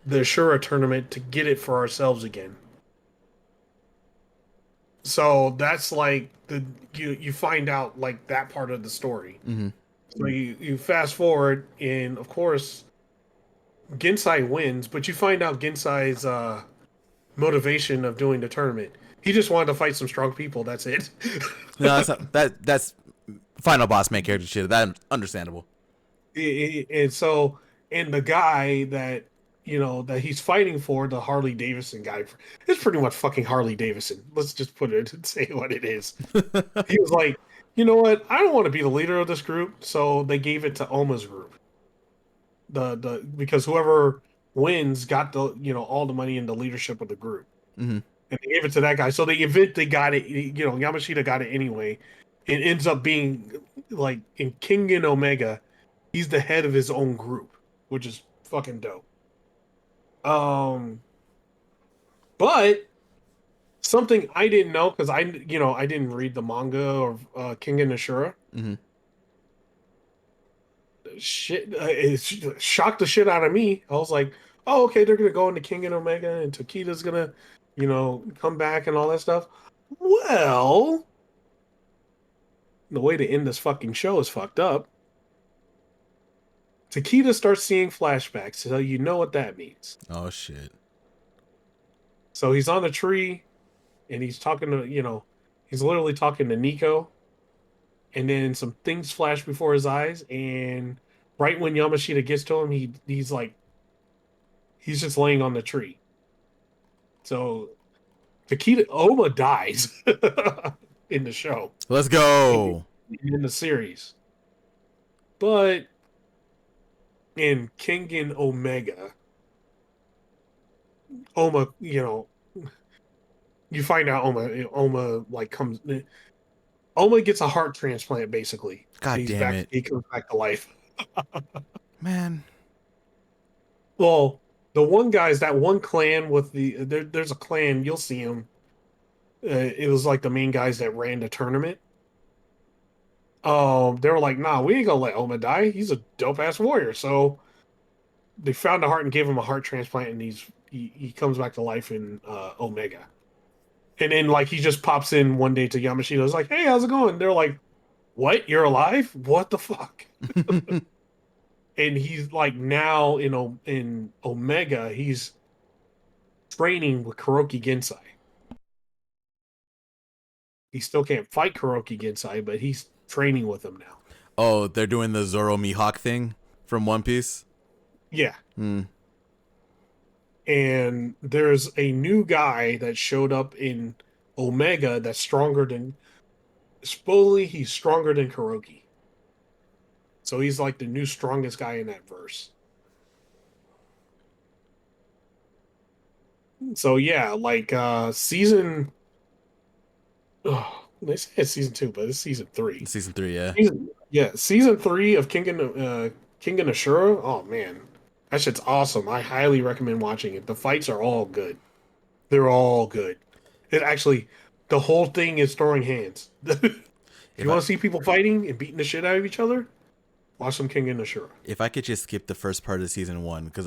the Ashura tournament to get it for ourselves again." So that's like you find out like that part of the story. Mm-hmm. So you fast forward, and of course Gensai wins, but you find out Gensai's motivation of doing the tournament. He just wanted to fight some strong people. That's it. No, that's not, that's final boss main character shit. That's understandable. And so, and the guy that that he's fighting for, the Harley Davidson guy, it's pretty much fucking Harley Davidson. Let's just put it and say what it is. He was like, you know what? I don't want to be the leader of this group, so they gave it to Oma's group. The because whoever wins got the all the money and the leadership of the group, Mm-hmm. and they gave it to that guy. So they got it. Yamashita got it anyway. It ends up being like in King and Omega, he's the head of his own group, which is fucking dope. Um, but something I didn't know because I didn't read the manga of King and Ashura. Mm-hmm. Shit, it shocked the shit out of me. I was like, oh, okay, they're gonna go into King and Omega, and Takita's gonna, come back and all that stuff. Well, the way to end this fucking show is fucked up. Takita starts seeing flashbacks, so you know what that means. Oh shit. So he's on a tree, and he's talking to, he's literally talking to Nico, and then some things flash before his eyes, and right when Yamashita gets to him, he's like, he's just laying on the tree. So Takita Oma dies in the show, Let's go. in the series, but in King and Omega, Oma, you find out Oma like comes. Oma gets a heart transplant, basically. God He's damn back. it, He comes back to life. man. Well, the one guy's that one clan with there's a clan. You'll see him. It was like the main guys that ran the tournament. They were like, "Nah, we ain't gonna let Oma die. He's a dope ass warrior." So they found a heart and gave him a heart transplant, and he comes back to life in Omega. And then like he just pops in one day to Yamashita. It's like, "Hey, how's it going?" They're like, "What? You're alive? What the fuck?" And he's like now in Omega, he's training with Kuroki Gensai. He still can't fight Kuroki Gensai, but he's training with him now. Oh, they're doing the Zoro Mihawk thing from One Piece. Yeah. Hmm. And there's a new guy that showed up in Omega that's stronger than supposedly he's stronger than Kuroki. So he's like the new strongest guy in that verse. So yeah, like season they say it's season 2, but it's season 3. Season 3, yeah. Season 3 of King and Ashura. Oh man, that shit's awesome. I highly recommend watching it. The fights are all good. They're all good. It actually, the whole thing is throwing hands. If you want to see people fighting and beating the shit out of each other, watch some King and Ashura. If I could just skip the first part of season 1, because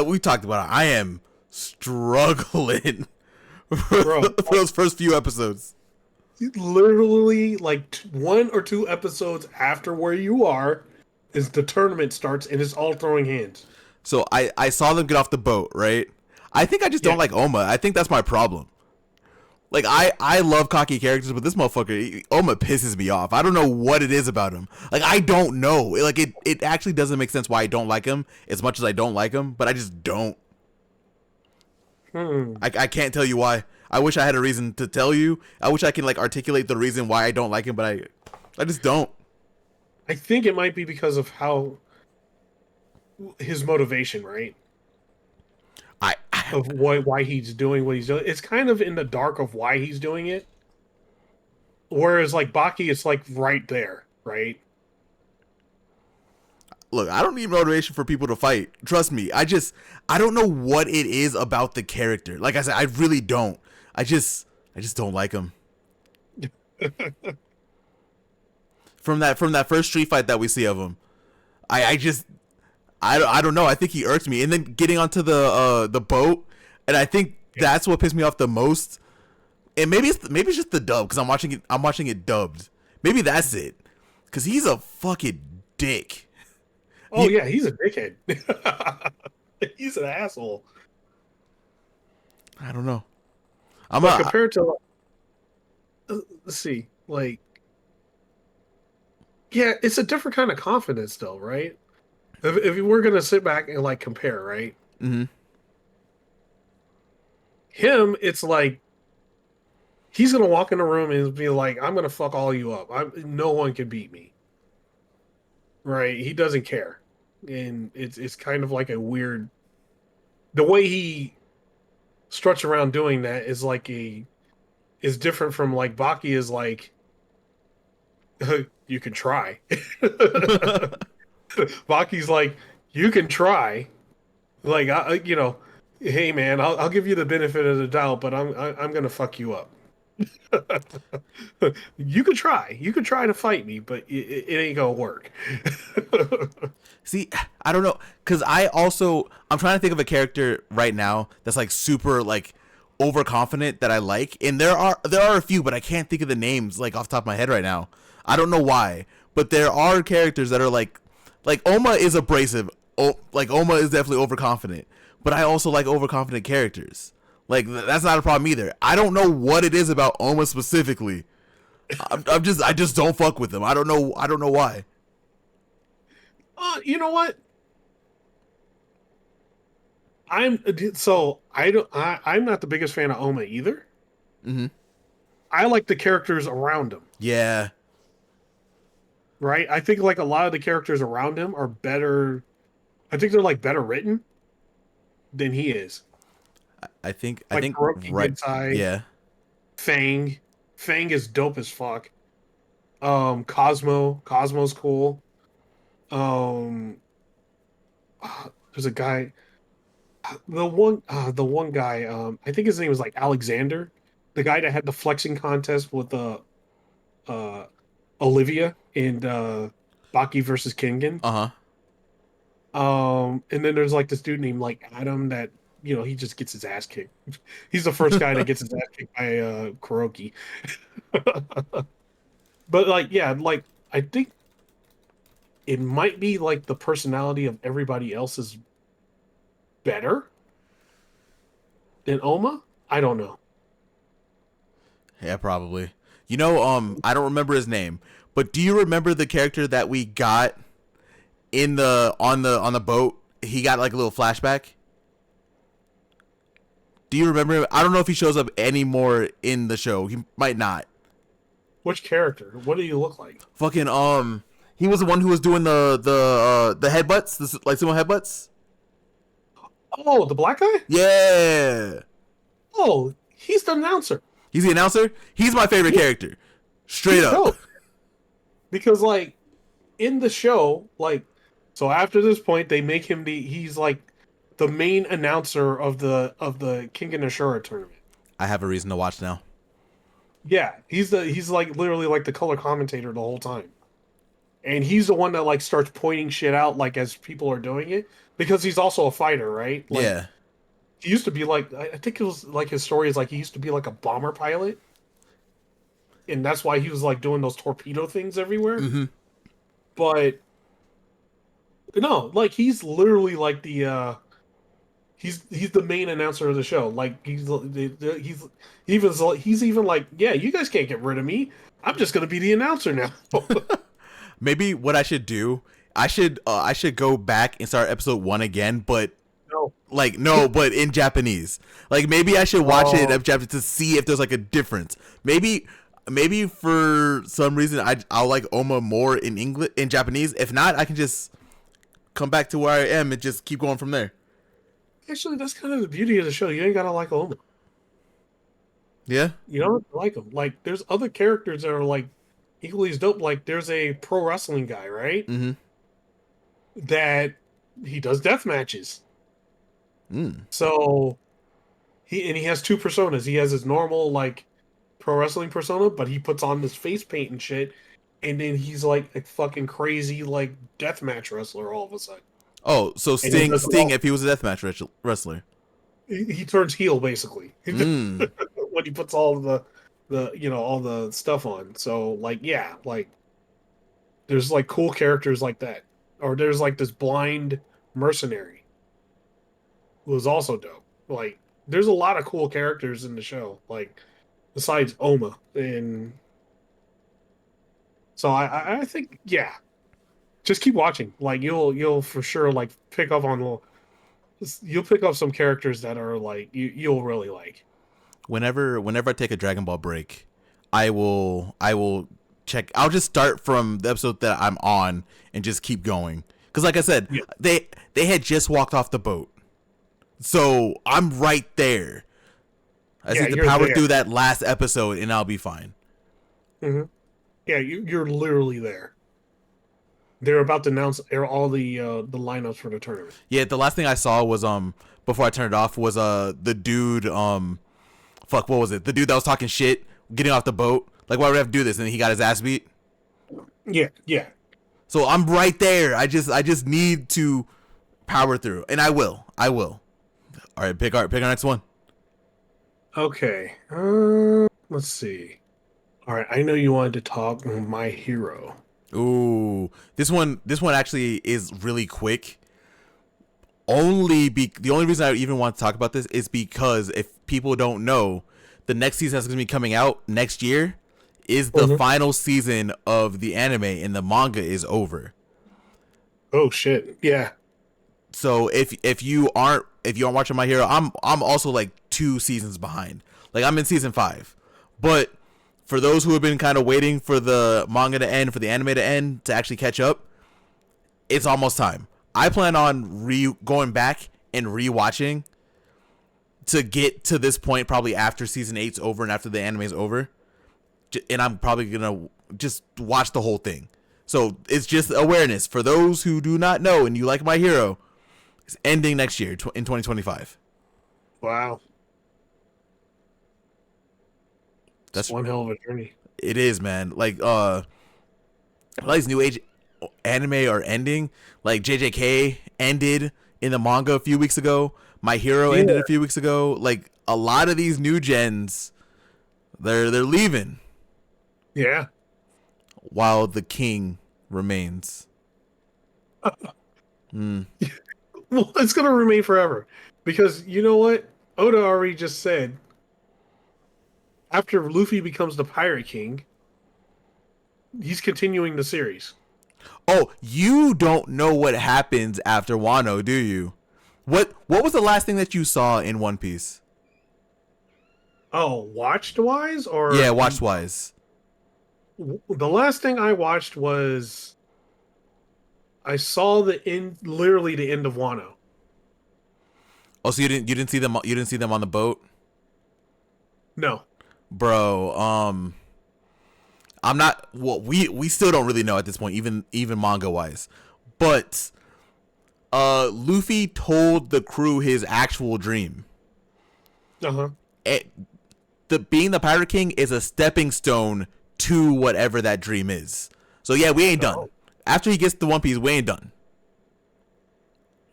we talked about it. I am struggling for those first few episodes. Literally, like 1 or 2 episodes after where you are, is the tournament starts and it's all throwing hands. So I saw them get off the boat, right? I think I just don't like Oma. I think that's my problem. Like, I love cocky characters, but this motherfucker, Oma, pisses me off. I don't know what it is about him. Like, I don't know. Like, it actually doesn't make sense why I don't like him as much as I don't like him, but I just don't. I can't tell you why. I wish I had a reason to tell you. I wish I can, like, articulate the reason why I don't like him, but I just don't. I think it might be because of how his motivation, right? Of why he's doing what he's doing. It's kind of in the dark of why he's doing it. Whereas like Baki, it's like right there, right? Look, I don't need motivation for people to fight. Trust me. I don't know what it is about the character. Like I said, I really don't. I just don't like him. From that first street fight that we see of him, I don't know. I think he irks me. And then getting onto the boat, and I think that's what pissed me off the most. And maybe it's just the dub because I'm watching it dubbed. Maybe that's it. Because he's a fucking dick. Oh yeah, he's a dickhead. He's an asshole. I don't know. But compared to, let's see, like, yeah, it's a different kind of confidence, though, right? If we're gonna sit back and like compare, right? Mm-hmm. Him, it's like he's gonna walk in the room and be like, "I'm gonna fuck all you up. No one can beat me." Right? He doesn't care, and it's kind of like a weird. The way he struts around doing that is different from like Baki is like, you can try. Baki's like, you can try. Like, hey man, I'll give you the benefit of the doubt, but I'm gonna fuck you up. You could try. You could try to fight me, but it ain't gonna work. See, I don't know, because I'm trying to think of a character right now that's like super like overconfident that I like, and there are a few, but I can't think of the names like off the top of my head right now. I don't know why, but there are characters that are like Oma is abrasive. Like Oma is definitely overconfident, but I also like overconfident characters. Like that's not a problem either. I don't know what it is about Oma specifically. I just don't fuck with him. I don't know why. You know what? I'm so I don't. I'm not the biggest fan of Oma either. Mm-hmm. I like the characters around him. Yeah. Right. I think like a lot of the characters around him are better. I think they're like better written than he is. I think Kuroki right. Gensai, Yeah. Fang. Fang is dope as fuck. Cosmo's cool. Um, there's a guy. The one guy. I think his name was like Alexander, the guy that had the flexing contest with uh, Olivia in Baki versus Kengan. Uh-huh. And then there's like this dude named like Adam that he just gets his ass kicked. He's the first guy that gets his ass kicked by Kuroki. But like, yeah, like I think it might be like the personality of everybody else is better than Oma. I don't know. Yeah, probably. I don't remember his name, but do you remember the character that we got in the on the boat? He got like a little flashback. Do you remember him? I don't know if he shows up anymore in the show. He might not. Which character? What do you look like? Fucking he was the one who was doing the headbutts, like sumo headbutts. Oh, the black guy? Yeah. Oh, he's the announcer. He's the announcer? He's my favorite character. Straight up. Dope. Because like in the show, like so after this point they make him he's like the main announcer of the Kengan Ashura tournament. I have a reason to watch now. Yeah, he's like literally like the color commentator the whole time. And he's the one that like starts pointing shit out like as people are doing it because he's also a fighter, right? Like, yeah. He used to be like I think it was like his story is like he used to be like a bomber pilot. And that's why he was like doing those torpedo things everywhere. Mm-hmm. But no, like he's literally like the he's the main announcer of the show. Like he's even like, yeah, you guys can't get rid of me. I'm just gonna be the announcer now. Maybe what I should do, I should go back and start episode 1 again, but but in Japanese. Like maybe I should watch it in Japanese to see if there's like a difference. Maybe for some reason I'll like Oma more in Japanese. If not, I can just come back to where I am and just keep going from there. Actually, that's kind of the beauty of the show. You ain't gotta like Oma. Yeah? You don't have to like him. Like, there's other characters that are like equally as dope. Like, there's a pro wrestling guy, right? Mm-hmm. That he does death matches. Mm. So he has two personas. He has his normal like pro wrestling persona, but he puts on this face paint and shit, and then he's like a fucking crazy like deathmatch wrestler all of a sudden. Oh, so Sting if he was a deathmatch wrestler. He turns heel basically. Mm. when he puts all the all the stuff on. So like yeah, like there's like cool characters like that, or there's like this blind mercenary who was also dope. Like there's a lot of cool characters in the show. Like besides Oma, and so I think yeah, just keep watching. Like you'll for sure like pick up on you'll pick up some characters that are like you'll really like. Whenever I take a Dragon Ball break, I will check. I'll just start from the episode that I'm on and just keep going. Because like I said, Yeah, they had just walked off the boat, so I'm right there. I just yeah, need to you're power there. through that last episode and I'll be fine. Hmm. Yeah, you're literally there. They're about to announce all the lineups for the tournament. Yeah, the last thing I saw was before I turned it off was the dude fuck, what was it? The dude that was talking shit getting off the boat. Like, why would I have to do this? And he got his ass beat. Yeah, yeah. So I'm right there. I just need to power through, and I will. I will. All right, pick our next one. Okay. Let's see. All right, I know you wanted to talk My Hero. Ooh, this one actually is really quick. The only reason I even want to talk about this is because if people don't know, the next season that's going to be coming out next year is the Mhm. final season of the anime, and the manga is over. Oh shit. Yeah. So if you aren't watching My Hero, I'm also like 2 seasons behind. Like I'm in season 5, but for those who have been kind of waiting for the manga to end, for the anime to end, to actually catch up, it's almost time. I plan on going back and rewatching to get to this point, probably after season 8's over and after the anime is over, and I'm probably gonna just watch the whole thing. So it's just awareness for those who do not know and you like My Hero. It's ending next year in 2025. Wow. It's That's one hell of a journey. it is, man. Like a lot of these new age anime are ending. Like JJK ended in the manga a few weeks ago. My Hero Yeah. ended a few weeks ago. Like a lot of these new gens, they're leaving Yeah. while the king remains. Mm. Well, it's gonna remain forever because you know what? Oda already just said after Luffy becomes the Pirate King, he's continuing the series. Oh, you don't know what happens after Wano, do you? What was the last thing that you saw in One Piece? Oh, watched wise Yeah, or watch wise. the last thing I watched was I saw the end, literally the end of Wano. Oh, so you didn't see them on the boat, No. bro. I'm not. Well, we still don't really know at this point, even manga wise, but Luffy told the crew his actual dream. Uh huh. It, the being the Pirate King is a stepping stone to whatever that dream is. So yeah, we ain't done. Oh. After he gets the One Piece, we ain't done.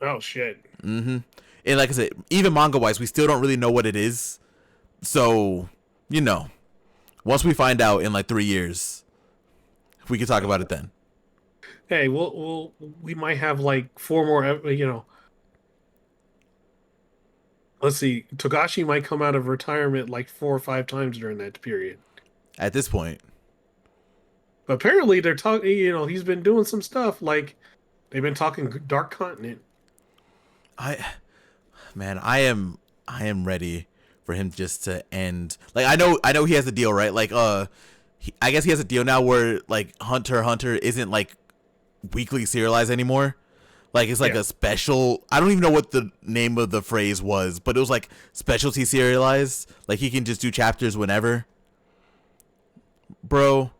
Oh shit. Mm-hmm. And like I said, even manga wise, we still don't really know what it is. So, once we find out in like 3 years, we can talk about it then. Hey, we might have like four more. Let's see. Togashi might come out of retirement like 4 or 5 times during that period. At this point, But apparently, they're talking. He's been doing some stuff. Like they've been talking Dark Continent. I man, I am ready for him just to end. Like I know he has a deal, right? Like I guess he has a deal now where like Hunter x Hunter isn't like weekly serialized anymore. Like it's like Yeah. a special. I don't even know what the name of the phrase was, but it was like specialty serialized. Like he can just do chapters whenever. Bro,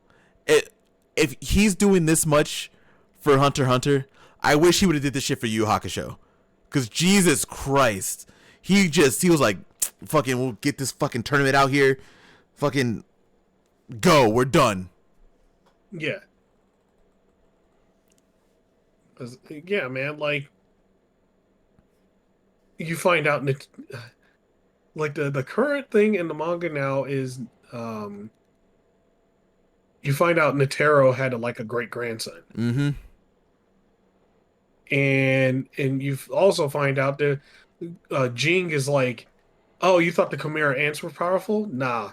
if he's doing this much for Hunter x Hunter, I wish he would have did this shit for Yu Yu Hakusho. Cause Jesus Christ, he was like, fucking, we'll get this fucking tournament out here, fucking go, we're done. Yeah. 'Cause, yeah, man. Like you find out like the current thing in the manga now is um you find out Netero had like a great grandson. Mm-hmm. And you also find out that Jing is like, oh, you thought the Chimera ants were powerful? Nah.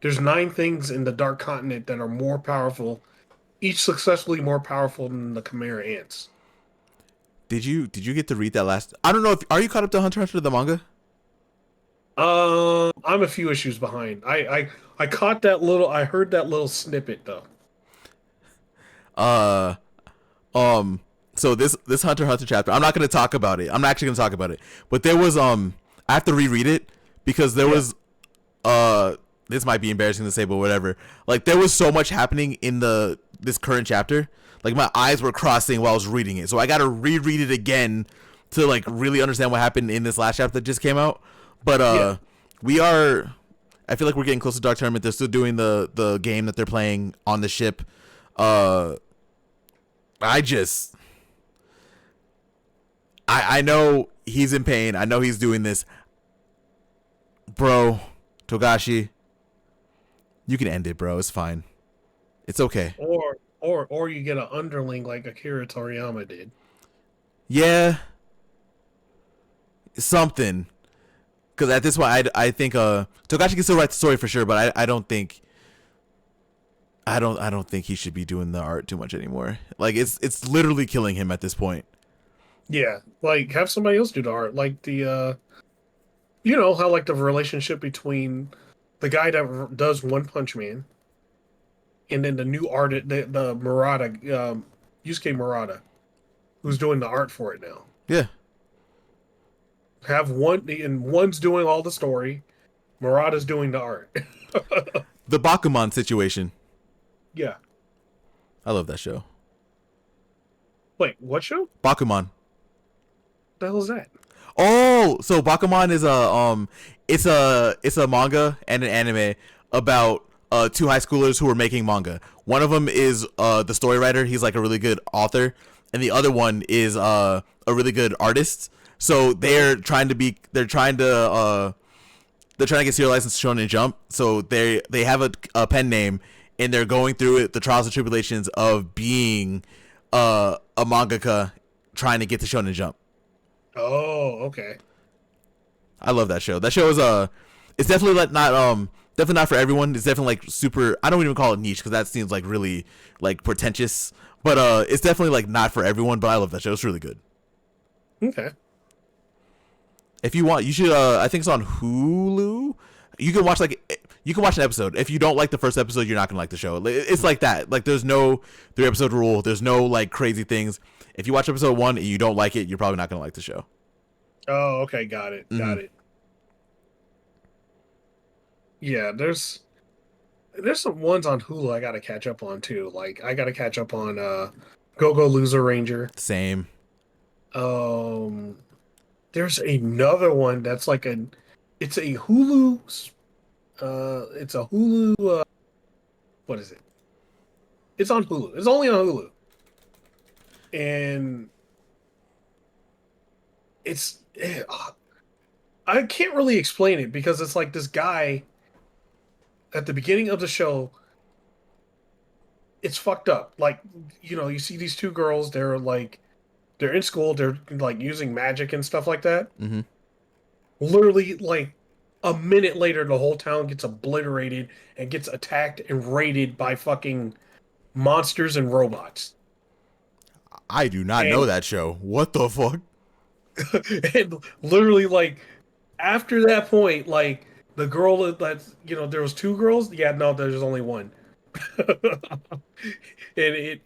There's 9 things in the Dark Continent that are more powerful, each successfully more powerful than the Chimera ants. Did you get to read that last? I don't know if are you caught up to Hunter x Hunter the manga? I'm a few issues behind. I caught that little. I heard that little snippet though. Uh, um. So this Hunter x Hunter chapter, I'm not gonna talk about it. I'm not actually gonna talk about it. But there was I have to reread it because there Yeah. was uh this might be embarrassing to say, but whatever. Like there was so much happening in this current chapter. Like my eyes were crossing while I was reading it, so I got to reread it again to like really understand what happened in this last chapter that just came out. But Yeah. we are. I feel like we're getting close to Dark Tournament. They're still doing the game that they're playing on the ship. Uh, I just. I know he's in pain. I know he's doing this, bro. Togashi, you can end it, bro. It's fine. It's okay. Or you get an underling like Akira Toriyama did. Yeah, something. Because at this point, I think Togashi can still write the story for sure, but I don't think I don't think he should be doing the art too much anymore. Like it's literally killing him at this point. Yeah, like have somebody else do the art. Like the you know how like the relationship between the guy that does One Punch Man and then the new artist, the Murata, Yusuke Murata, who's doing the art for it now. Yeah, Have one, and one's doing all the story. Murata's doing the art. the Bakuman situation. Yeah. I love that show. Wait, what show? Bakuman. The hell is that? Oh, so Bakuman is it's a manga and an anime about two high schoolers who are making manga. One of them is the story writer. He's like a really good author, and the other one is a really good artist. So they're trying to get serial license to Shonen Jump. So they have a pen name, and they're going through it, the trials and tribulations of being a mangaka trying to get to Shonen Jump. Oh, okay. I love that show. That show is it's definitely like not definitely not for everyone. It's definitely like super. I don't even call it niche because that seems like really like pretentious. But it's definitely like not for everyone. But I love that show. It's really good. Okay. If you want, you should. I think it's on Hulu. You can watch an episode. If you don't like the first episode, you're not gonna like the show. It's like that. Like there's no 3 episode rule. There's no like crazy things. If you watch episode 1 and you don't like it, you're probably not gonna like the show. Oh, okay. Got it. Mm-hmm. Got it. Yeah, there's some ones on Hulu I gotta catch up on too. Like I gotta catch up on Go Go Loser Ranger. Same. Um, there's another one that's like it's a Hulu. It's a Hulu. What is it? It's on Hulu. It's only on Hulu, and I can't really explain it because it's like this guy at the beginning of the show. It's fucked up. Like you see these two girls. They're in school. They're like using magic and stuff like that. Mm-hmm. Literally, like a minute later, the whole town gets obliterated and gets attacked and raided by fucking monsters and robots. I do not know And, that show. What the fuck? and literally, like after that point, like the girl that's there was two girls. Yeah, no, there's only one. And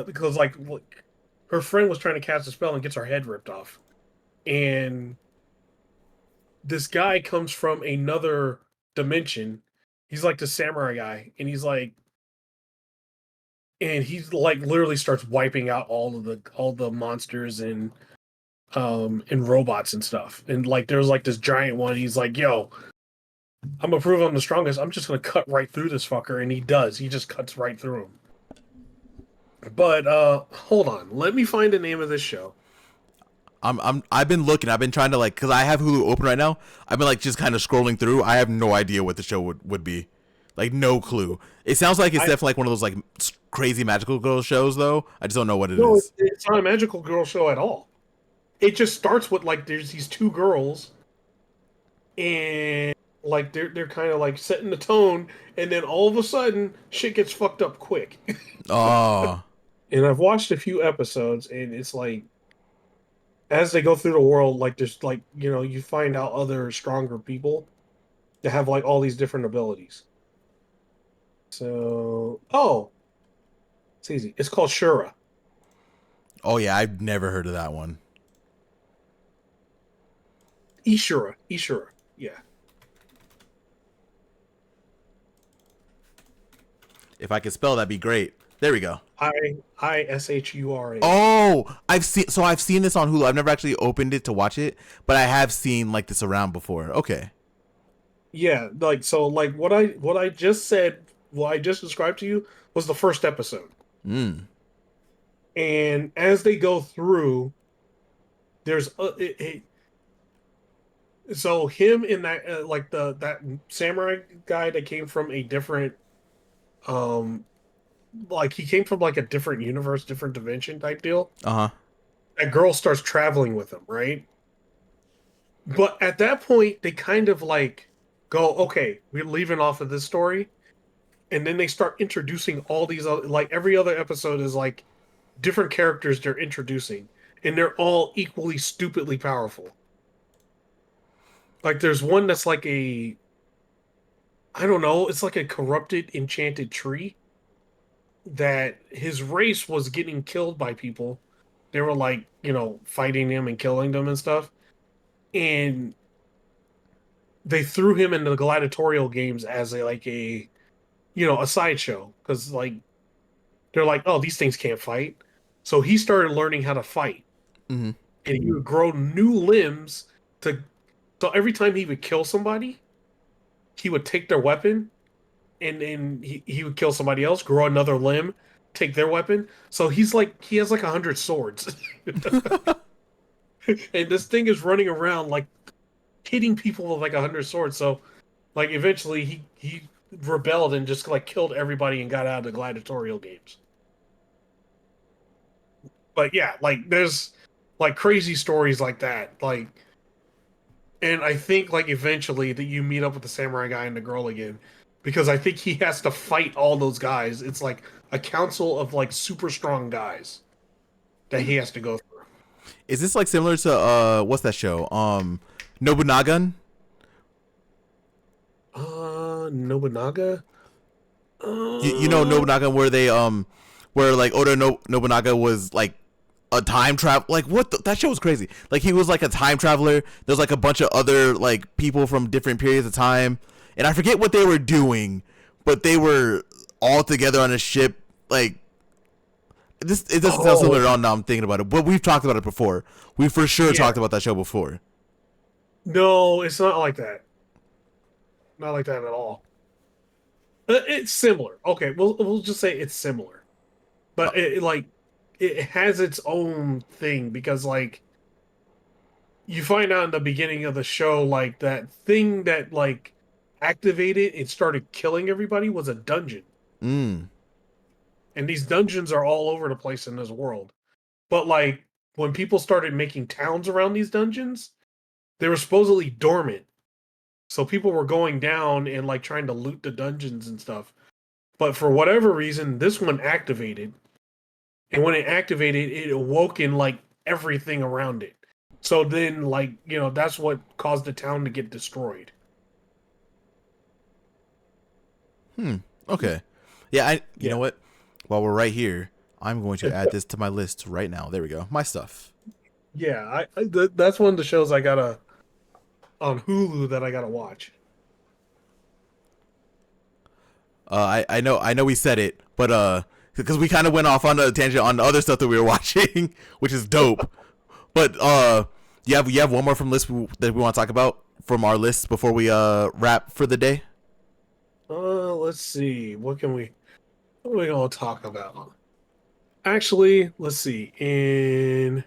because like her friend was trying to cast a spell and gets her head ripped off, and this guy comes from another dimension. He's like the samurai guy, and he's like literally starts wiping out all the monsters and robots and stuff. And like there's like this giant one. He's like, "Yo, I'm gonna prove I'm the strongest. I'm just gonna cut right through this fucker," and he does. He just cuts right through him. But hold on, let me find the name of this show. I've been looking. I've been trying to like, cause I have Hulu open right now. I've been like just kind of scrolling through. I have no idea what the show would be, like no clue. It sounds like it's definitely like one of those like crazy magical girl shows though. I just don't know what it No, is. it's not a magical girl show at all. It just starts with like there's these two girls, and like they're kind of like setting the tone, and then all of a sudden shit gets fucked up quick. Oh, And I've watched a few episodes, and it's like as they go through the world, like there's like you find out other stronger people that have like all these different abilities. So, it's easy. It's called Shura. oh yeah, I've never heard of that one. Ishura. Ishura. Yeah. If I could spell, that'd be great. There we go. Ishura. Oh, I've seen this on Hulu. I've never actually opened it to watch it, but I have seen like this around before. Okay. Yeah, like so like what I just said, what I just described to you was the first episode. Mm. And as they go through, there's so him in that like that samurai guy that came from a different um like he came from like a different universe, different dimension type deal. Uh-huh. That girl starts traveling with him, right? But at that point, they kind of like go, okay, we're leaving off of this story, and then they start introducing all these other, like every other episode is like different characters they're introducing, and they're all equally stupidly powerful. Like there's one that's like a, I don't know, it's like a corrupted enchanted tree that his race was getting killed by people. They were like, fighting him and killing them and stuff. And they threw him into the gladiatorial games as a sideshow because like they're like, oh, these things can't fight. So he started learning how to fight, Mm-hmm. and he would grow new limbs to. So every time he would kill somebody, he would take their weapon, and then he would kill somebody else, grow another limb, take their weapon. So he has like 100 swords, and this thing is running around like hitting people with like 100 swords. So like eventually he rebelled and just like killed everybody and got out of the gladiatorial games. But yeah, like there's like crazy stories like that. Like, and I think like eventually that you meet up with the samurai guy and the girl again, because I think he has to fight all those guys. It's like a council of like super strong guys that he has to go through. Is this like similar to what's that show? Nobunaga? Nobunaga. You know Nobunaga where they where like Oda Nobunaga was like a time travel, like that show was crazy. Like he was like a time traveler. There's like a bunch of other like people from different periods of time, and I forget what they were doing, but they were all together on a ship. Like this, it doesn't sound similar at all. Now I'm thinking about it, but we've talked about it before. We for sure talked about that show before. No, it's not like that. Not like that at all. It's similar. Okay, we'll just say it's similar, but it has its own thing because like you find out in the beginning of the show like that thing that like activated and started killing everybody was a dungeon, Mm. and these dungeons are all over the place in this world. But like when people started making towns around these dungeons, they were supposedly dormant, so people were going down and like trying to loot the dungeons and stuff. But for whatever reason, this one activated. And when it activated, it awoke in like everything around it. So then, like, that's what caused the town to get destroyed. Okay. Yeah. You Yeah. know what? While we're right here, I'm going to add this to my list right now. There we go. My stuff. Yeah, that's one of the shows I gotta on Hulu that I gotta watch. I know we said it, but because we kind of went off on a tangent on the other stuff that we were watching, which is dope. But you have one more from list that we want to talk about from our list before we wrap for the day. Let's see. What are we gonna talk about? Actually, let's see. In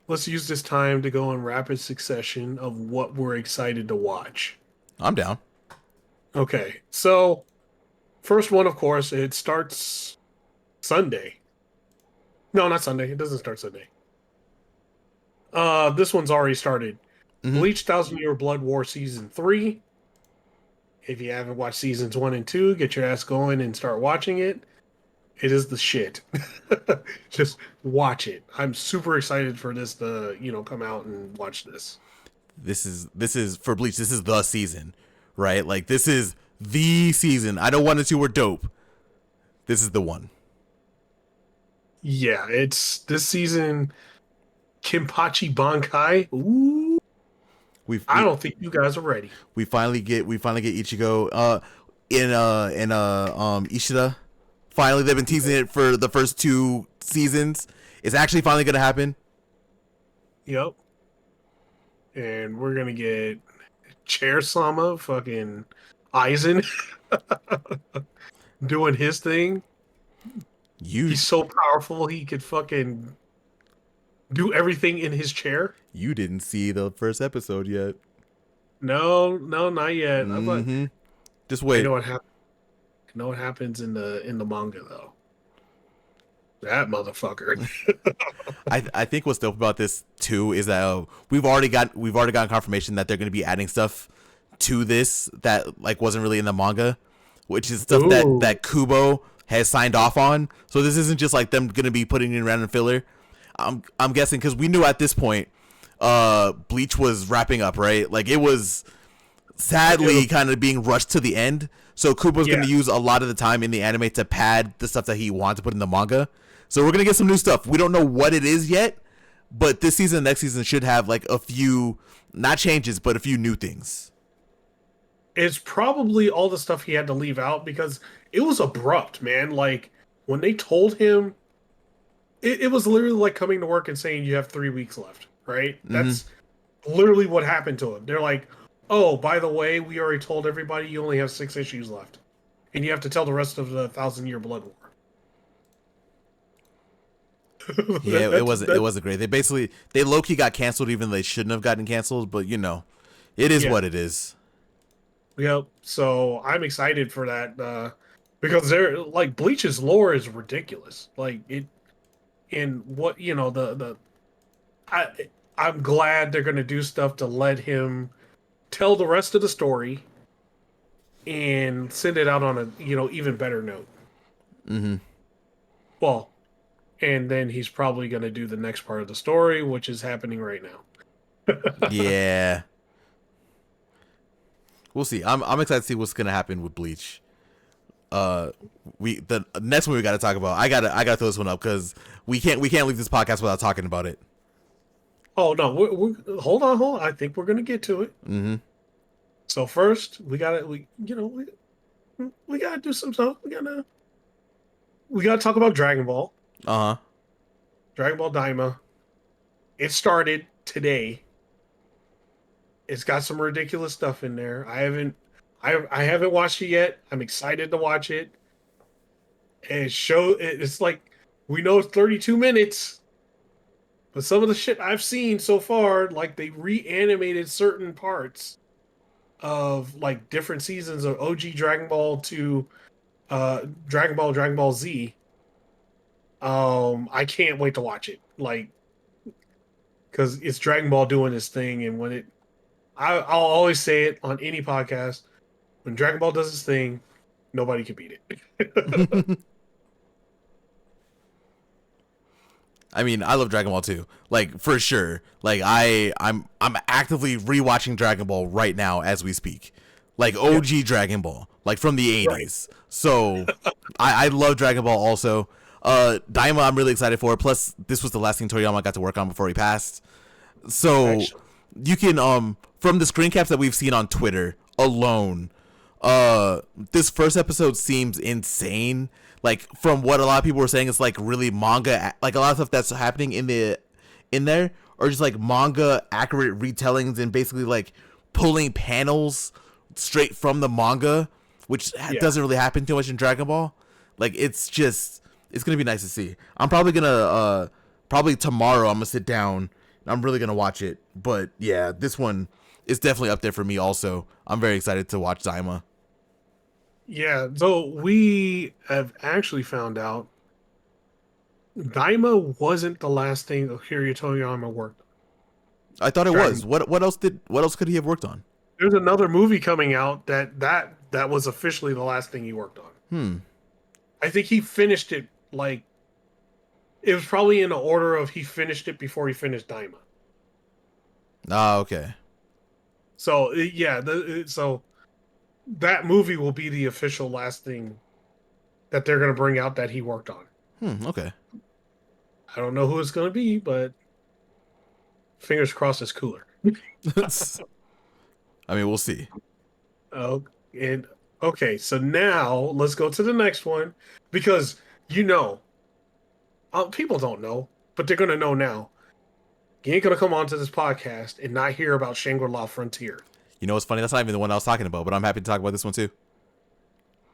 let's use this time to go in rapid succession of what we're excited to watch. I'm down. Okay, so first one, of course, it starts Sunday. No, not Sunday. It doesn't start Sunday. This one's already started. Hmm. Bleach 1000 Year Blood War Season 3. If you haven't watched seasons 1 and 2, get your ass going and start watching it. It is the shit. Just watch it. I'm super excited for this to, come out and watch this. This is for Bleach. This is the season, right? Like this is the season. I know 1 and 2 were dope. This is the one. Yeah, it's this season. Kimpachi Bankai. Ooh, I don't think you guys are ready. We finally get Ichigo in Ishida. Finally, they've been teasing it for the first 2 seasons. It's actually finally gonna happen. Yep. And we're gonna get Chair Sama fucking Aizen doing his thing. He's so powerful he could fucking do everything in his chair. You didn't see the first episode yet. No, not yet. Mm-hmm. Just wait. I know what happens. I know what happens in the manga though. That motherfucker. I think what's dope about this too is that we've already gotten confirmation that they're going to be adding stuff to this that like wasn't really in the manga, which is stuff that Kubo has signed off on. So this isn't just like them going to be putting in random filler. I'm guessing because we knew at this point Bleach was wrapping up, right? Like it was sadly kind of being rushed to the end. So Kubo's going to use a lot of the time in the anime to pad the stuff that he wanted to put in the manga. So we're going to get some new stuff. We don't know what it is yet, but this season and next season should have like a few, not changes, but a few new things. It's probably all the stuff he had to leave out because it was abrupt, man. Like when they told him, it was literally like coming to work and saying you have 3 weeks left, right? Mm-hmm. That's literally what happened to him. They're like, oh, by the way, we already told everybody you only have 6 issues left. And you have to tell the rest of the 1000-Year Blood War. Yeah, it wasn't great. They low-key got canceled even though they shouldn't have gotten canceled, but it is what it is. Yep. So I'm excited for that because they're like Bleach's lore is ridiculous. Like it, and what I'm glad they're gonna do stuff to let him tell the rest of the story and send it out on a even better note. Mm-hmm. Well, and then he's probably gonna do the next part of the story, which is happening right now. Yeah. We'll see. I'm excited to see what's gonna happen with Bleach. The next one we gotta talk about. I gotta throw this one up because we can't leave this podcast without talking about it. Oh no, we're hold on. I think we're gonna get to it. Mm-hmm. So first, we gotta do some stuff. We gotta talk about Dragon Ball. Dragon Ball Daima. It started today. It's got some ridiculous stuff in there. I haven't watched it yet. I'm excited to watch it. And it's like we know it's 32 minutes. But some of the shit I've seen so far, like they reanimated certain parts of like different seasons of OG Dragon Ball to Dragon Ball Z. I can't wait to watch it. Like, because it's Dragon Ball doing its thing, and I'll always say it on any podcast. When Dragon Ball does its thing, nobody can beat it. I mean, I love Dragon Ball too. Like for sure. Like I'm actively rewatching Dragon Ball right now as we speak. Like OG Dragon Ball, like from the 80s. Right. So I love Dragon Ball also. Daima I'm really excited for. Plus this was the last thing Toriyama got to work on before he passed. So you can from the screen caps that we've seen on Twitter alone, this first episode seems insane. Like from what a lot of people were saying, it's like really manga, like a lot of stuff that's happening in there, or just like manga accurate retellings and basically like pulling panels straight from the manga, which doesn't really happen too much in Dragon Ball. Like it's gonna be nice to see. I'm probably gonna tomorrow I'm gonna sit down, I'm really gonna watch it. But yeah, this one is definitely up there for me. Also, I'm very excited to watch Daima. Yeah, so we have actually found out Daima wasn't the last thing Akira Toriyama worked on. I thought it Dragon. was. What else could he have worked on? There's another movie coming out that was officially the last thing he worked on. Hmm. I think he finished it like it was probably in the order of he finished it before he finished Daima. Ah, okay. So yeah, so that movie will be the official last thing that they're going to bring out that he worked on. Okay. I don't know who it's going to be, but fingers crossed it's cooler. I mean, we'll see. Oh, and okay, so now let's go to the next one because you know, people don't know, but they're going to know now. You ain't going to come onto this podcast and not hear about Shangri-La Frontier. You know what's funny? That's not even the one I was talking about, but I'm happy to talk about this one too.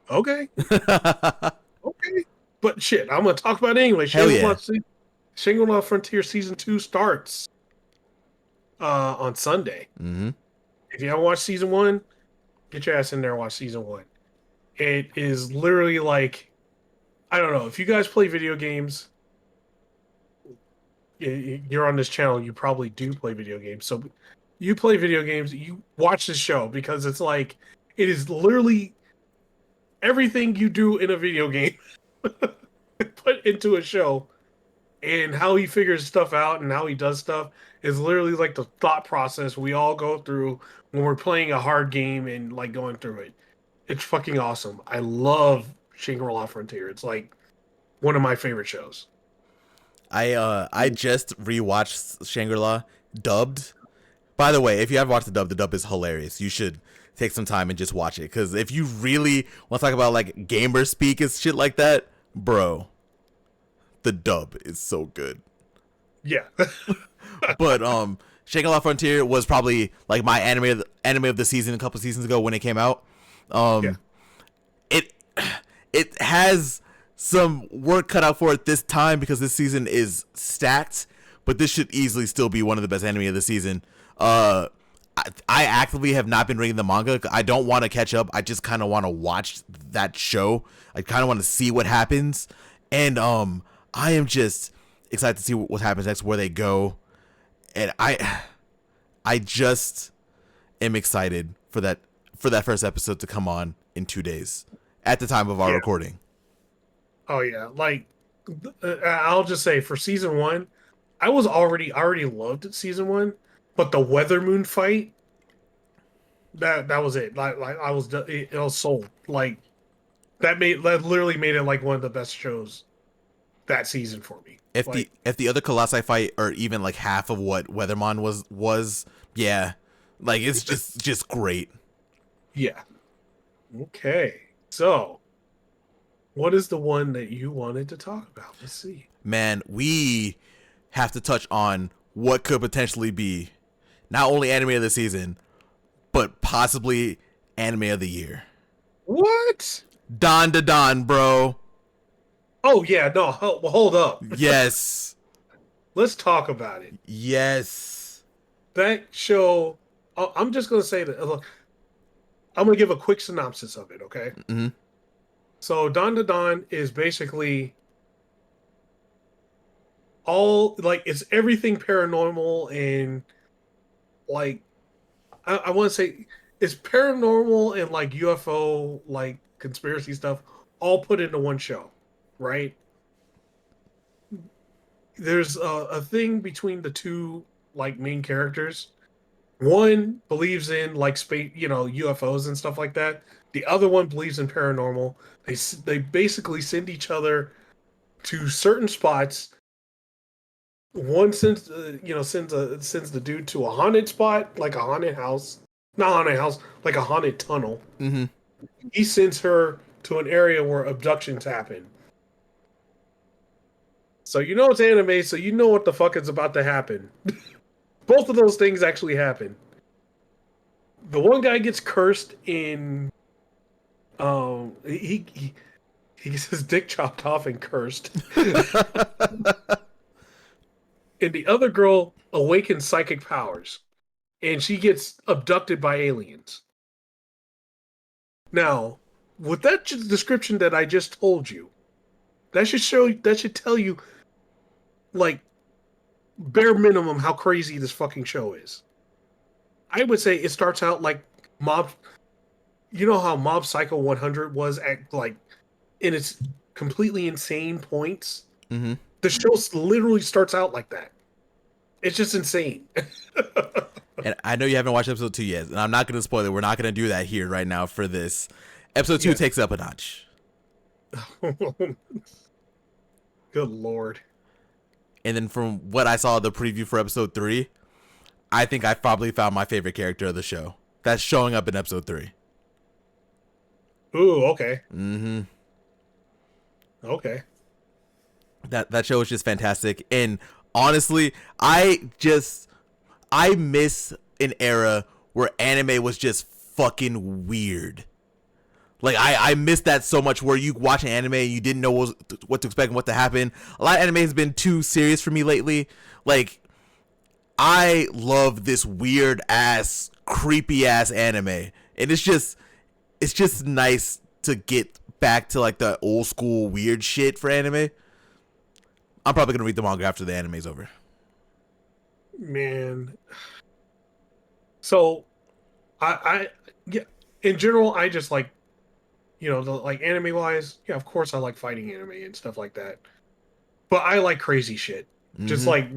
Okay, okay, but shit, I'm going to talk about it anyway. Hell yeah. Shangri-La Frontier season 2 starts on Sunday. Mm-hmm. If you haven't watched season 1, get your ass in there and watch season 1. It is literally like, I don't know, if you guys play video games, you're on this channel, you probably do play video games. So you play video games, you watch this show because it's like, it is literally everything you do in a video game put into a show. And how he figures stuff out and how he does stuff is literally like the thought process we all go through when we're playing a hard game and like going through it. It's fucking awesome. I love Shangri-La Frontier. It's like one of my favorite shows. I just rewatched Shangri-La dubbed. By the way, if you haven't watched the dub is hilarious. You should take some time and just watch it, because if you really want to talk about like gamer speak and shit like that, bro, the dub is so good. Yeah. But Shangri-La Frontier was probably like my anime of the season a couple seasons ago when it came out. Yeah. It has some work cut out for it this time because this season is stacked, but this should easily still be one of the best anime of the season. I actively have not been reading the manga. I don't want to catch up. I just kind of want to watch that show. I kind of want to see what happens, and I am just excited to see what happens next, where they go, and I just am excited for that first episode to come on in 2 days at the time of our recording. Oh yeah, like I'll just say for season 1, I already loved it season 1, but the Weather Moon fight that was it. Like I was sold. Like that literally made it like one of the best shows that season for me. If like, the other Colossi fight are even like half of what Weathermon was, yeah, like it's just great. Yeah. Okay. So, what is the one that you wanted to talk about? Let's see. Man, we have to touch on what could potentially be not only anime of the season, but possibly anime of the year. What? Don to Don, bro. Oh yeah, no, hold up. Yes. Let's talk about it. Yes. That show. I'm just gonna say that. Look, I'm gonna give a quick synopsis of it. Okay. Mm-hmm. So Don to Don is basically all like it's everything paranormal and like I want to say it's paranormal and like UFO like conspiracy stuff all put into one show, right? There's a thing between the two like main characters. One believes in like space, UFOs and stuff like that. The other one believes in paranormal. They basically send each other to certain spots. One sends sends the dude to a haunted spot, like a haunted house, not haunted house, like a haunted tunnel. Mm-hmm. He sends her to an area where abductions happen. So you know it's anime, so you know what the fuck is about to happen. Both of those things actually happen. The one guy gets cursed in he gets his dick chopped off and cursed. and the other girl awakens psychic powers, and she gets abducted by aliens. Now, with that description that I just told you, that should tell you, like, bare minimum how crazy this fucking show is. I would say it starts out like Mob. You know how Mob Psycho 100 was at, like, in its completely insane points? Mm-hmm. The show literally starts out like that. It's just insane. And I know you haven't watched episode 2 yet, and I'm not going to spoil it. We're not going to do that here right now for this. Episode 2 takes up a notch. Good Lord. And then from what I saw the preview for episode 3, I think I probably found my favorite character of the show. That's showing up in episode 3. Ooh, okay. Mm-hmm. Okay. That show is just fantastic. And honestly, I miss an era where anime was just fucking weird. Like, I miss that so much, where you watch an anime and you didn't know what to expect and what to happen. A lot of anime has been too serious for me lately. Like, I love this weird ass, creepy ass anime. And it's just nice to get back to, like, the old school weird shit for anime. I'm probably gonna read the manga after the anime's over. Man. So, I yeah, in general, I just like, like, anime wise, yeah, of course I like fighting anime and stuff like that. But I like crazy shit. Just like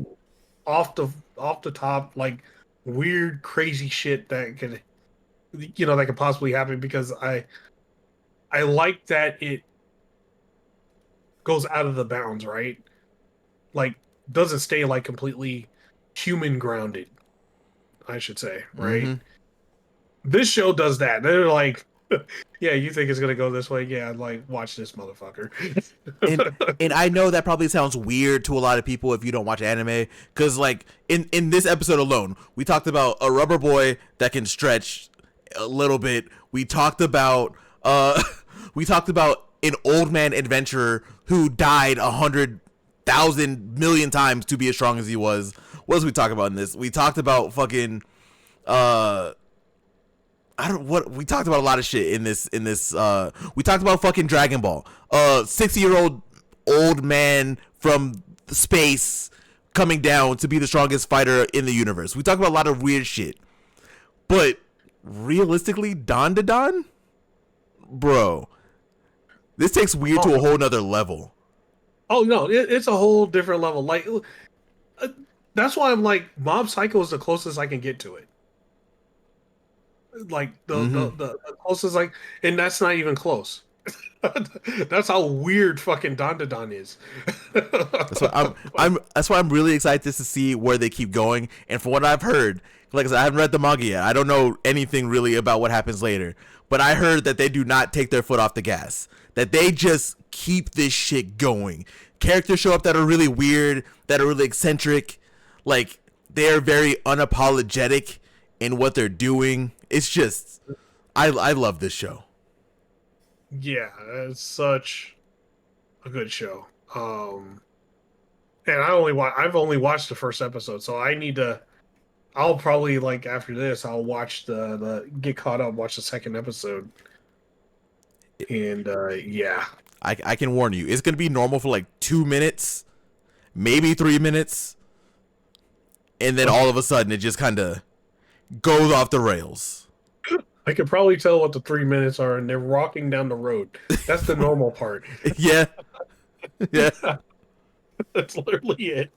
off the top, like, weird, crazy shit that could possibly happen, because I like that it goes out of the bounds, right? Like, doesn't stay, like, completely human grounded, I should say, right? This show does that. They're like, yeah, you think it's gonna go this way? Yeah, like, watch this motherfucker. and I know that probably sounds weird to a lot of people if you don't watch anime, because, like, in this episode alone, we talked about a rubber boy that can stretch a little bit. We talked about an old man adventurer who died 100,000 million times to be as strong as he was. What else we talk about in this? We talked about fucking we talked about a lot of shit in this we talked about fucking Dragon Ball. 60-year-old old man from space coming down to be the strongest fighter in the universe. We talked about a lot of weird shit. But realistically, Don to Don? Bro, this takes weird to a whole nother level. Oh no, it's a whole different level. Like, that's why I'm like, Mob Psycho is the closest I can get to it. Like, the closest, like, and that's not even close. That's how weird fucking Don to Don is. That's why I'm really excited to see where they keep going. And from what I've heard, like I said, I haven't read the manga yet. I don't know anything really about what happens later. But I heard that they do not take their foot off the gas. That they just keep this shit going. Characters show up that are really weird, that are really eccentric. Like, they're very unapologetic in what they're doing. It's just, I love this show. Yeah, it's such a good show. And I've only watched the first episode, so I'll probably, like, after this, I'll watch the get caught up, watch the second episode. And yeah. I can warn you, it's gonna be normal for like 2 minutes, maybe 3 minutes, and then all of a sudden it just kind of goes off the rails. I could probably tell what the 3 minutes are, and they're walking down the road. That's the normal part. Yeah. That's literally it.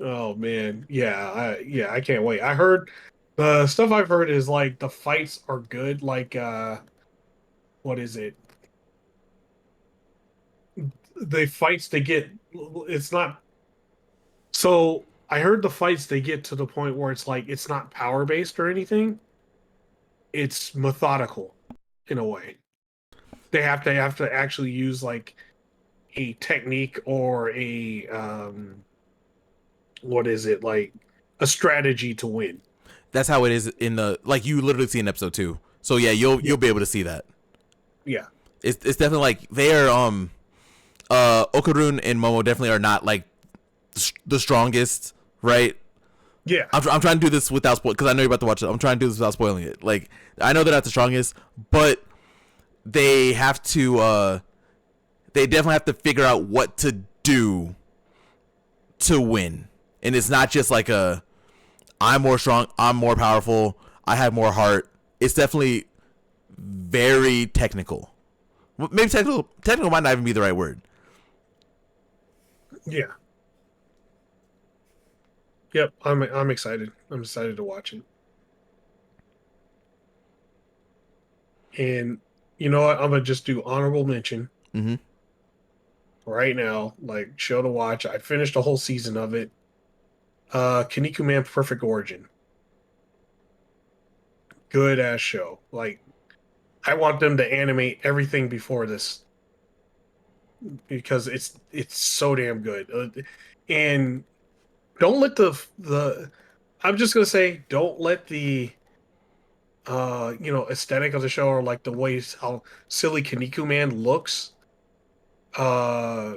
Oh man, yeah, I can't wait. I heard the stuff I've heard is, like, the fights are good. Like, what is it? The fights they get, it's not. So I heard the fights they get to the point where it's like, it's not power based or anything. It's methodical, in a way. They have to actually use, like, a technique or a what is it, like, a strategy to win. That's how it is in the, like, you literally see in episode 2. So yeah, you'll be able to see that. Yeah, it's definitely like they are Okarun and Momo definitely are not like the strongest, right? Yeah. I'm trying to do this without spoil because I know you're about to watch it. I'm trying to do this without spoiling it. Like I know they're not the strongest, but they have to. They definitely have to figure out what to do to win, and it's not just like a I'm more strong, I'm more powerful, I have more heart. It's definitely very technical. Maybe technical might not even be the right word. Yeah. Yep. I'm excited. I'm excited to watch it. And you know what? I'm gonna just do honorable mention Mm-hmm. right now, like show to watch. I finished a whole season of it. Kinnikuman Perfect Origin. Good ass show. Like I want them to animate everything before this because it's so damn good. And don't let the I'm just gonna say don't let the aesthetic of the show or like the ways how silly Kinnikuman looks uh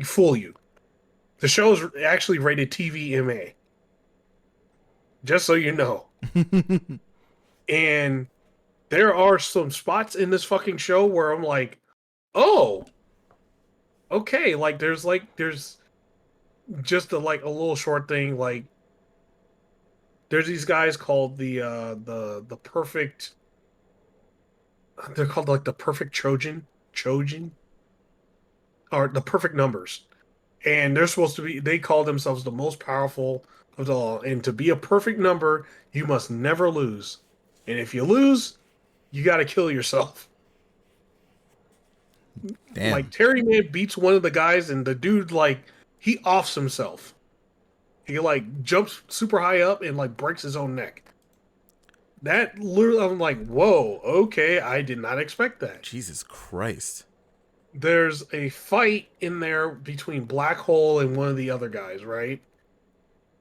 fool you. The show is actually rated TVMA, just so you know. And there are some spots in this fucking show where I'm like, oh, okay. There's just a little short thing. Like there's these guys called the perfect. They're called like the perfect Trojan, or the perfect numbers. And they're supposed to be. They call themselves the most powerful of the all. And to be a perfect number, you must never lose. And if you lose, you got to kill yourself. Like Damn. Terry Man beats one of the guys, and the dude like he offs himself. He like jumps super high up and like breaks his own neck. That literally, I'm like, whoa, okay, I did not expect that. Jesus Christ. There's a fight in there between Black Hole and one of the other guys, right?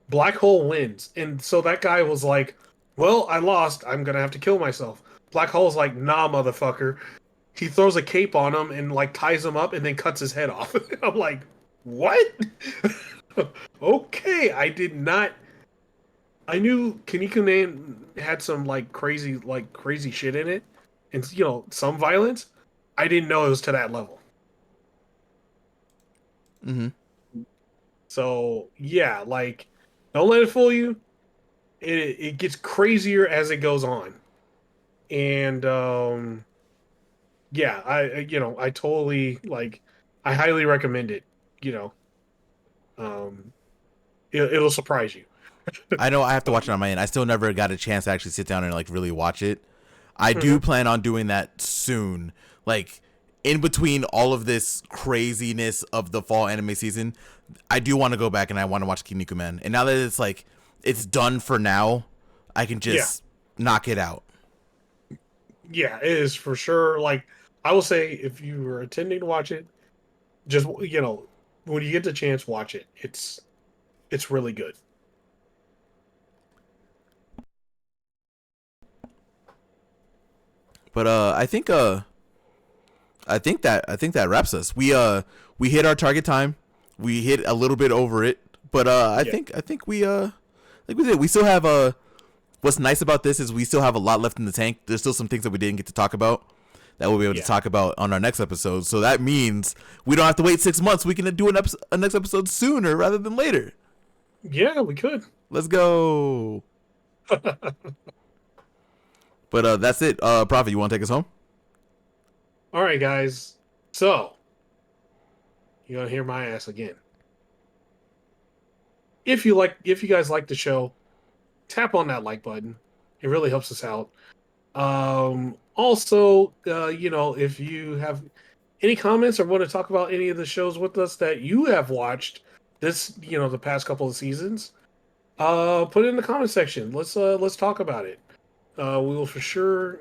Black Hole wins, and so that guy was like, well, I lost. I'm gonna have to kill myself. Black Hole's like, nah, motherfucker. He throws a cape on him and like ties him up and then cuts his head off. I'm like, what? Okay, I did not. I knew Kinnikuman had some like crazy shit in it, and some violence. I didn't know it was to that level. Mm-hmm. So yeah, like don't let it fool you. It gets crazier as it goes on, and yeah, I totally like. I highly recommend it. You know, um, it'll surprise you. I know I have to watch it on my end. I still never got a chance to actually sit down and like really watch it. I do Mhm. plan on doing that soon. Like in between all of this craziness of the fall anime season, I do want to go back and I want to watch Kinnikuman. And now that it's like it's done for now, I can Yeah, just knock it out. yeah, it is for sure. Like I will say, if you were intending to watch it, just when you get the chance, watch it. It's really good. But I think that wraps us. We hit our target time. We hit a little bit over it, but Yeah, I think we like we did. We still have what's nice about this is we still have a lot left in the tank. There's still some things that we didn't get to talk about that we'll be able to yeah, talk about on our next episode. So that means we don't have to wait 6 months. We can do a next episode sooner rather than later. yeah. We could. Let's go. But that's it. Prophet, you want to take us home? All right, guys. So you're gonna hear my ass again. If you guys like the show, tap on that like button. It really helps us out. Also, if you have any comments or want to talk about any of the shows with us that you have watched the past couple of seasons, put it in the comment section. Let's talk about it. We will for sure,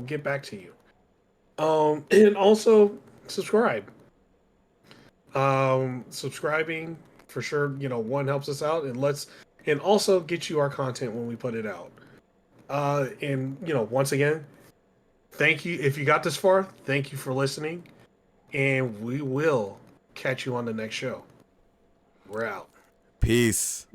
get back to you. And also subscribe. Subscribing for sure, one helps us out, and also get you our content when we put it out. And once again, thank you if you got this far. Thank you for listening, and we will catch you on the next show. We're out. Peace.